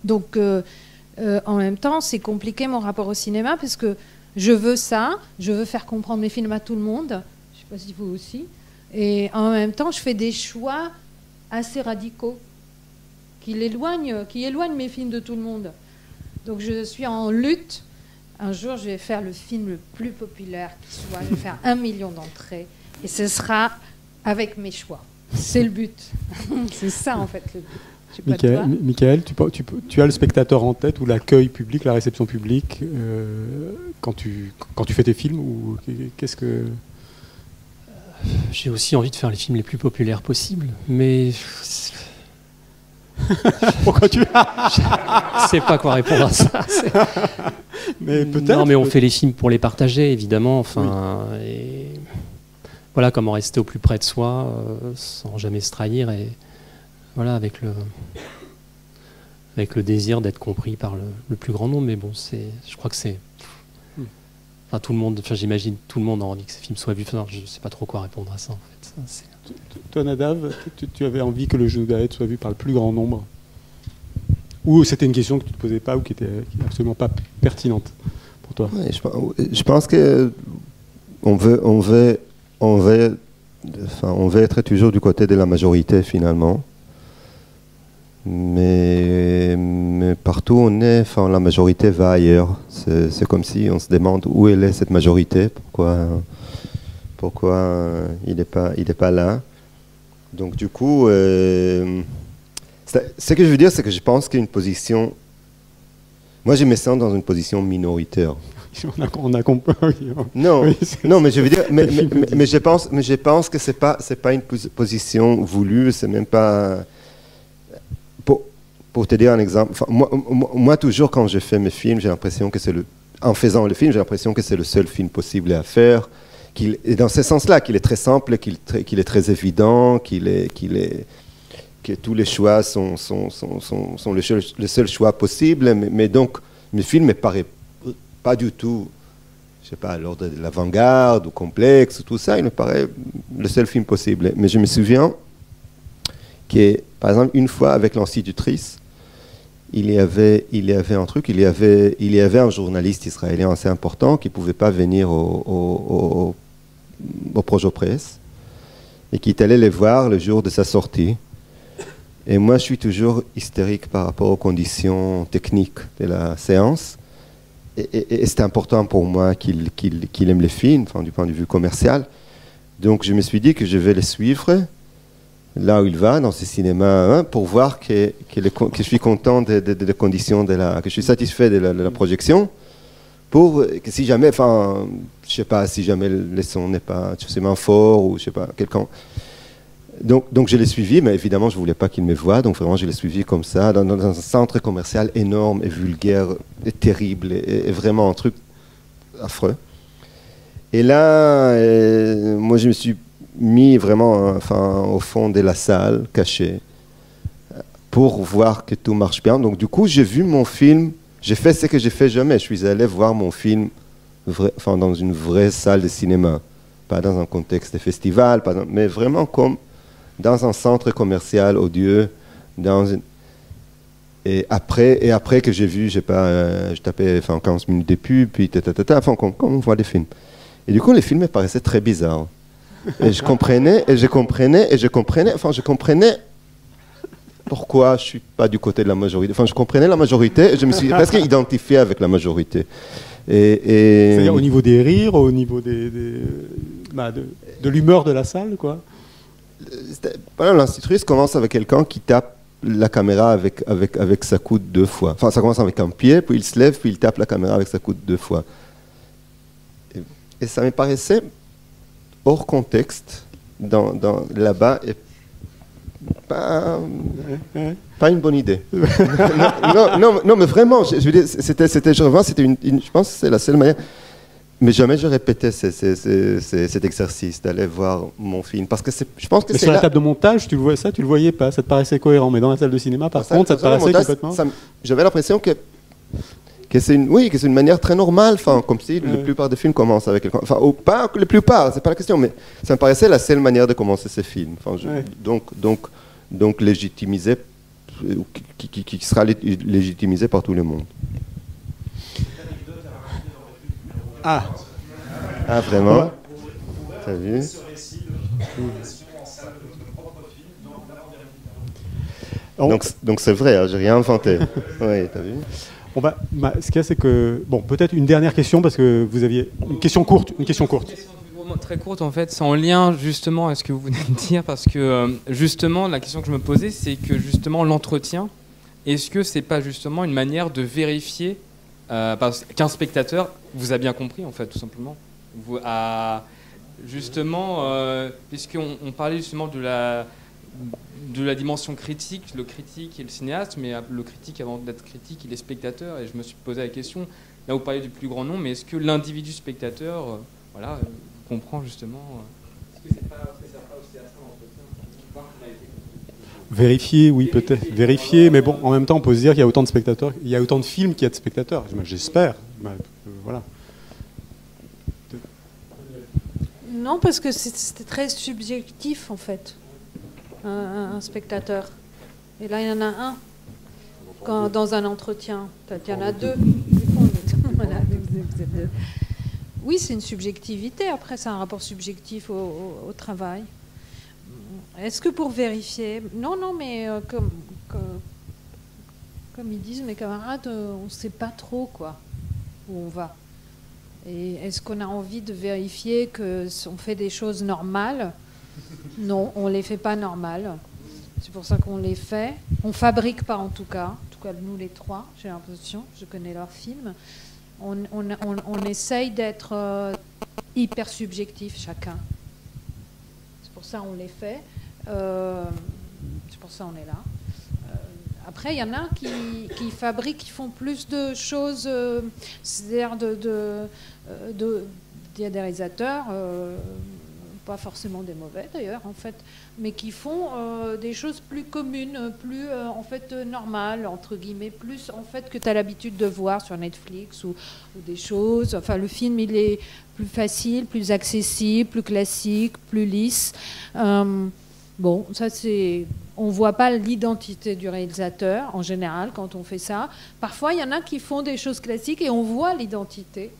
Donc, en même temps, c'est compliqué mon rapport au cinéma parce que je veux ça, je veux faire comprendre mes films à tout le monde. Je ne sais pas si vous aussi. Et en même temps, je fais des choix assez radicaux qui éloignent mes films de tout le monde. Donc je suis en lutte. Un jour, je vais faire le film le plus populaire qui soit. Je vais faire 1 million d'entrées. Et ce sera avec mes choix. C'est le but. C'est ça, en fait, le but. Michael, tu as le spectateur en tête ou l'accueil public, la réception publique quand tu fais tes films ou qu'est-ce que... J'ai aussi envie de faire les films les plus populaires possibles, mais Pourquoi tu... Je sais pas quoi répondre à ça. Mais peut-être. Non, mais on fait les films pour les partager, évidemment. Enfin, et voilà, comment rester au plus près de soi, sans jamais se trahir, et voilà, avec le désir d'être compris par le plus grand nombre. Mais bon, je crois que c'est... Enfin, tout le monde, j'imagine, tout le monde a envie que ces films soient vus. Enfin, je ne sais pas trop quoi répondre à ça, en fait. Toi, Nadav, tu avais envie que le genou d'Aed soit vu par le plus grand nombre? Ou c'était une question que tu ne te posais pas ou qui était absolument pas pertinente pour toi? Ouais, je pense que on veut être toujours du côté de la majorité, finalement. Mais partout où on est, la majorité va ailleurs. C'est comme si on se demande où elle est, cette majorité, pourquoi il n'est pas là. Donc du coup, ce que je veux dire, c'est que je pense qu'une position... Moi, je me sens dans une position minoritaire. On a compris. Non, oui, non, mais je veux dire, mais je pense que c'est pas une position voulue, c'est même pas... Pour te dire un exemple, moi, toujours quand je fais mes films, j'ai l'impression que en faisant le film, j'ai l'impression que c'est le seul film possible à faire. Et dans ce sens-là, qu'il est très simple, qu'il est très évident, que tous les choix sont le seul choix possible. Mais donc, mes films ne me paraissent pas du tout, je sais pas, à l'ordre de l'avant-garde ou complexe, tout ça. Il me paraît le seul film possible. Mais je me souviens que, par exemple, une fois avec l'institutrice, il y avait un truc, il y avait un journaliste israélien assez important qui ne pouvait pas venir au Projo Press et qui est allé les voir le jour de sa sortie. Et moi, je suis toujours hystérique par rapport aux conditions techniques de la séance. Et c'était important pour moi qu'il aime les films, du point de vue commercial. Donc, je me suis dit que je vais les suivre là où il va, dans ce cinéma, pour voir que je suis content des conditions, que je suis satisfait de la projection, pour que si jamais, je sais pas, si jamais le son n'est pas suffisamment fort, ou je sais pas, quelqu'un... Donc je l'ai suivi, mais évidemment, je ne voulais pas qu'il me voie, donc vraiment, je l'ai suivi comme ça, dans un centre commercial énorme et vulgaire, et terrible, et vraiment un truc affreux. Et là, moi, je me suis mis vraiment au fond de la salle, caché, pour voir que tout marche bien. Donc du coup, j'ai vu mon film, j'ai fait ce que j'ai fait jamais. Je suis allé voir mon film dans une vraie salle de cinéma, pas dans un contexte de festival, mais vraiment comme dans un centre commercial odieux, et après que j'ai vu, je tapais 15 minutes de pub, puis comme on voit des films. Et du coup, les films me paraissaient très bizarres. Et je comprenais pourquoi je ne suis pas du côté de la majorité. Je comprenais la majorité et je me suis presque identifié avec la majorité. C'est-à-dire au niveau des rires, au niveau de l'humeur de la salle, quoi. L'institutrice commence avec quelqu'un qui tape la caméra avec sa coude 2 fois. Ça commence avec un pied, puis il se lève, puis il tape la caméra avec sa coude 2 fois. Et ça me paraissait hors contexte là-bas et pas une bonne idée. non, mais vraiment, je veux dire, je pense que c'est la seule manière. Mais jamais je répétais cet exercice d'aller voir mon film, parce que je pense que mais c'est sur la table de montage, tu le voyais pas, ça te paraissait cohérent, mais dans la salle de cinéma, par contre, ça te paraissait complètement. J'avais l'impression que c'est une manière très normale, comme si la plupart des films commencent avec quelqu'un. Pas la plupart, c'est pas la question, mais ça me paraissait la seule manière de commencer ces films. Donc légitimisé, qui sera légitimisé par tout le monde. Ah, vraiment? T'as vu? Donc c'est vrai, j'ai rien inventé. Oui, t'as vu? Ce qu'il y a, c'est que... Bon, peut-être une dernière question, parce que vous aviez... Une question courte. Très courte, en fait. C'est en lien, justement, à ce que vous venez de dire, parce que, justement, la question que je me posais, c'est que, justement, l'entretien, est-ce que c'est pas, justement, une manière de vérifier parce qu'un spectateur vous a bien compris, en fait, tout simplement. Justement, puisqu'on parlait, justement, de la dimension critique, le critique et le cinéaste, mais le critique, avant d'être critique, il est spectateur. Et je me suis posé la question, là vous parlez du plus grand nombre, mais est-ce que l'individu spectateur comprend justement... Est-ce que c'est pas aussi à ça l'entretien ? Vérifier, oui, peut-être. Vérifier, mais bon, en même temps, on peut se dire qu'il y a autant de spectateurs, il y a autant de films qu'il y a de spectateurs. J'espère. Voilà. Non, parce que c'était très subjectif, en fait, un spectateur. Et là, il y en a un dans un entretien. Il y en a deux. Voilà, vous êtes deux. Oui, c'est une subjectivité. Après, c'est un rapport subjectif au travail. Est-ce que pour vérifier... Non, mais comme ils disent mes camarades, on ne sait pas trop quoi, où on va. Et est-ce qu'on a envie de vérifier qu'on fait des choses normales? Non, on ne les fait pas normales. C'est pour ça qu'on les fait. On ne fabrique pas en tout cas nous les trois, j'ai l'impression, je connais leurs films. On essaye d'être hyper subjectif chacun. C'est pour ça qu'on les fait. C'est pour ça qu'on est là. Après, il y en a qui fabriquent, qui font plus de choses, c'est-à-dire il y a des réalisateurs, pas forcément des mauvais d'ailleurs, en fait, mais qui font des choses plus communes, plus en fait normales, entre guillemets, plus en fait que tu as l'habitude de voir sur Netflix ou des choses. Enfin, le film, il est plus facile, plus accessible, plus classique, plus lisse. Bon, ça c'est... On ne voit pas l'identité du réalisateur, en général, quand on fait ça. Parfois, il y en a qui font des choses classiques et on voit l'identité.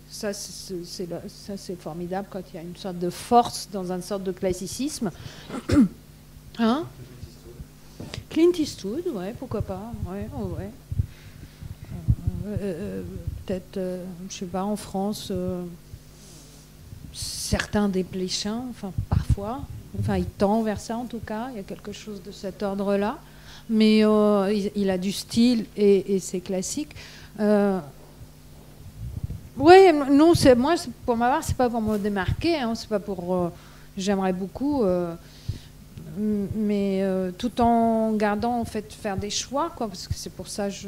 Ça, c'est formidable quand il y a une sorte de force dans une sorte de classicisme. Hein? Clint Eastwood, ouais, pourquoi pas. Ouais. Peut-être, je sais pas, en France, certains des Pléchins, enfin, parfois... Enfin, il tend vers ça, en tout cas. Il y a quelque chose de cet ordre-là. Mais il a du style et c'est classique. Oui, non, moi, pour ma part, c'est pas pour me démarquer. Hein, c'est pas pour... j'aimerais beaucoup... mais tout en gardant, en fait, faire des choix, quoi. Parce que c'est pour ça que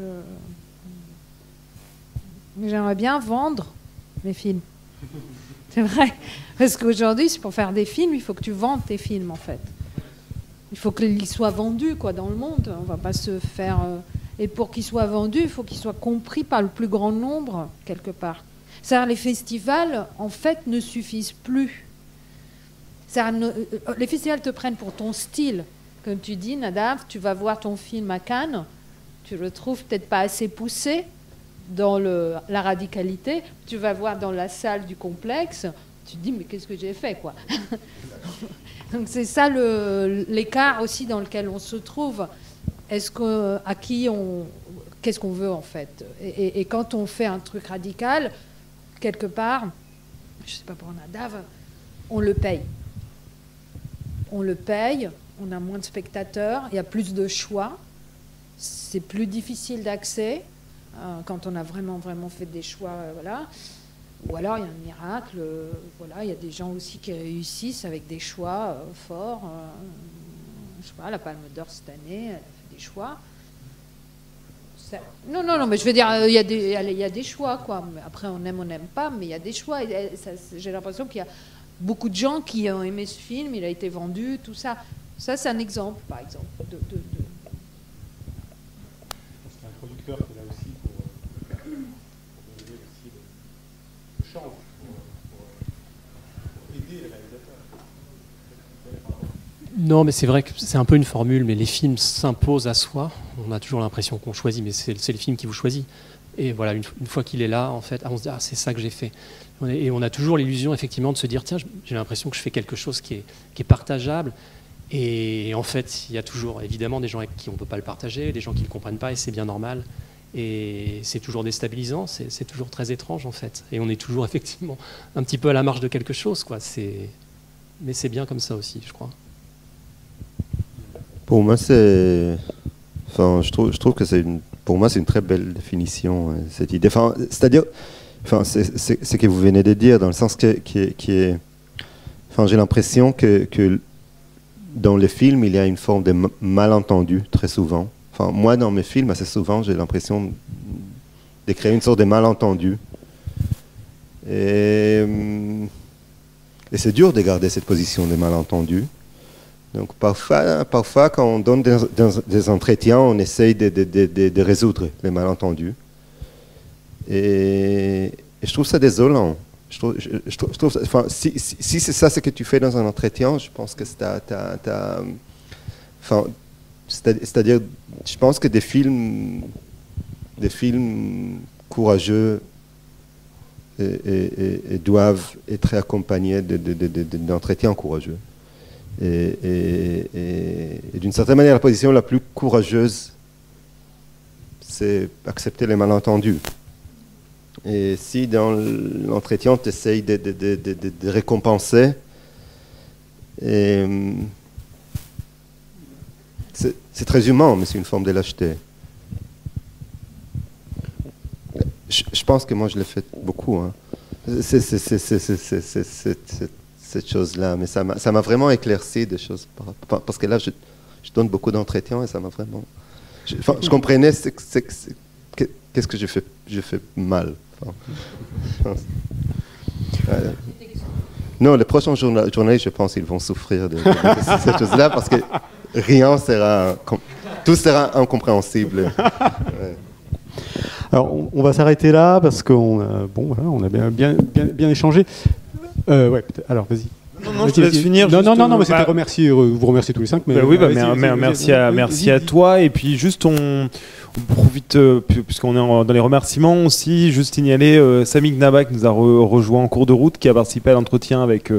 j'aimerais bien vendre mes films. C'est vrai. Parce qu'aujourd'hui, c'est pour faire des films, il faut que tu vendes tes films, en fait. Il faut qu'ils soient vendus, quoi, dans le monde. On va pas se faire... Et pour qu'ils soient vendus, il faut qu'ils soient compris par le plus grand nombre, quelque part. C'est-à-dire, les festivals, en fait, ne suffisent plus. Les festivals te prennent pour ton style. Comme tu dis, Nadav, tu vas voir ton film à Cannes, tu le trouves peut-être pas assez poussé dans la radicalité, tu vas voir dans la salle du complexe, tu te dis mais qu'est-ce que j'ai fait, quoi. Donc c'est ça l'écart aussi dans lequel on se trouve. Qu'est-ce qu'on veut, en fait, et quand on fait un truc radical, quelque part, je sais pas pour Nadav, on le paye. On le paye, on a moins de spectateurs, il y a plus de choix, c'est plus difficile d'accès. Quand on a vraiment fait des choix, voilà. Ou alors il y a un miracle, voilà, il y a des gens aussi qui réussissent avec des choix forts. Je sais pas, la Palme d'Or cette année, elle a fait des choix. Non, mais je veux dire, il y a des choix, quoi. Après, on n'aime pas, mais il y a des choix. J'ai l'impression qu'il y a beaucoup de gens qui ont aimé ce film, il a été vendu, tout ça. Ça, c'est un exemple, par exemple, de... C'est un producteur qui est là aussi pour donner aussi le champ, pour aider les réalisateurs. Non, mais c'est vrai que c'est un peu une formule, mais les films s'imposent à soi. On a toujours l'impression qu'on choisit, mais c'est le film qui vous choisit. Et voilà, une fois qu'il est là, en fait, on se dit « Ah, c'est ça que j'ai fait ». Et on a toujours l'illusion, effectivement, de se dire « Tiens, j'ai l'impression que je fais quelque chose qui est partageable ». Et en fait, il y a toujours, évidemment, des gens avec qui on ne peut pas le partager, des gens qui ne le comprennent pas, et c'est bien normal. Et c'est toujours déstabilisant, c'est toujours très étrange, en fait. Et on est toujours, effectivement, un petit peu à la marge de quelque chose, quoi. Mais c'est bien comme ça aussi, je crois. Pour moi, je trouve que pour moi, c'est une très belle définition, cette idée. C'est-à-dire, c'est ce que vous venez de dire, dans le sens qui est... j'ai l'impression que dans les films, il y a une forme de malentendu très souvent. Enfin, moi, dans mes films, assez souvent, j'ai l'impression de créer une sorte de malentendu. Et c'est dur de garder cette position de malentendu. Donc parfois quand on donne des entretiens, on essaye de résoudre les malentendus. Et je trouve ça désolant. Je trouve enfin, si c'est ça ce que tu fais dans un entretien, je pense que enfin, c'est-à-dire, je pense que des films courageux et doivent être accompagnés d'entretiens courageux. Et d'une certaine manière, la position la plus courageuse, c'est accepter les malentendus. Et si dans l'entretien, tu essayes de récompenser, c'est très humain, mais c'est une forme de lâcheté. Je pense que moi, je l'ai fait beaucoup. Hein. Cette chose-là, mais ça m'a vraiment éclairci des choses. Parce que là, je donne beaucoup d'entretiens et ça m'a vraiment... Je comprenais qu'est-ce que je fais mal. Enfin, non, les prochains journalistes, je pense qu'ils vont souffrir de cette chose-là parce que rien sera... Tout sera incompréhensible. Ouais. Alors, on va s'arrêter là parce qu'on a bien échangé. Ouais, alors, vas-y. Non, je te laisse finir. Non, mais c'était vous remercier tous les 5. Mais oui, merci à toi. Et puis, juste, on profite, puisqu'on est dans les remerciements aussi, juste signaler Samy Gnaba qui nous a rejoint en cours de route, qui a participé à l'entretien avec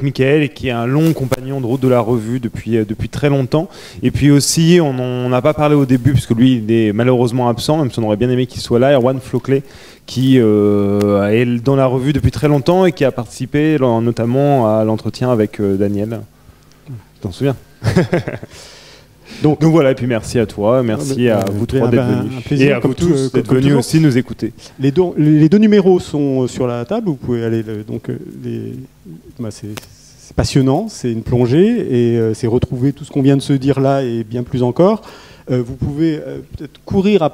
Michael et qui est un long compagnon de route de la revue depuis très longtemps. Et puis aussi, on n'a pas parlé au début, puisque lui, il est malheureusement absent, même si on aurait bien aimé qu'il soit là, Erwan Floclet, qui est dans la revue depuis très longtemps et qui a participé notamment à l'entretien avec Daniel. Tu t'en souviens? Donc voilà, et puis merci à toi, merci à vous trois d'être venus. Et à vous tous d'être venus aussi nous écouter. Les deux numéros sont sur la table, vous pouvez aller... c'est passionnant, c'est une plongée, et c'est retrouver tout ce qu'on vient de se dire là et bien plus encore. Vous pouvez peut-être courir à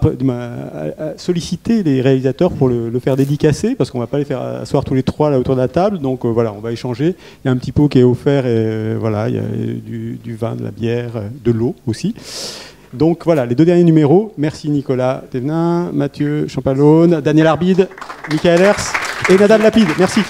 solliciter les réalisateurs pour le faire dédicacer, parce qu'on ne va pas les faire asseoir tous les trois là autour de la table. Donc voilà, on va échanger. Il y a un petit pot qui est offert, et voilà, il y a du vin, de la bière, de l'eau aussi. Donc voilà, les deux derniers numéros. Merci Nicolas Thévenin, Mathieu Champalone, Daniel Arbide, Michael Hers et Nadal Lapide. Merci.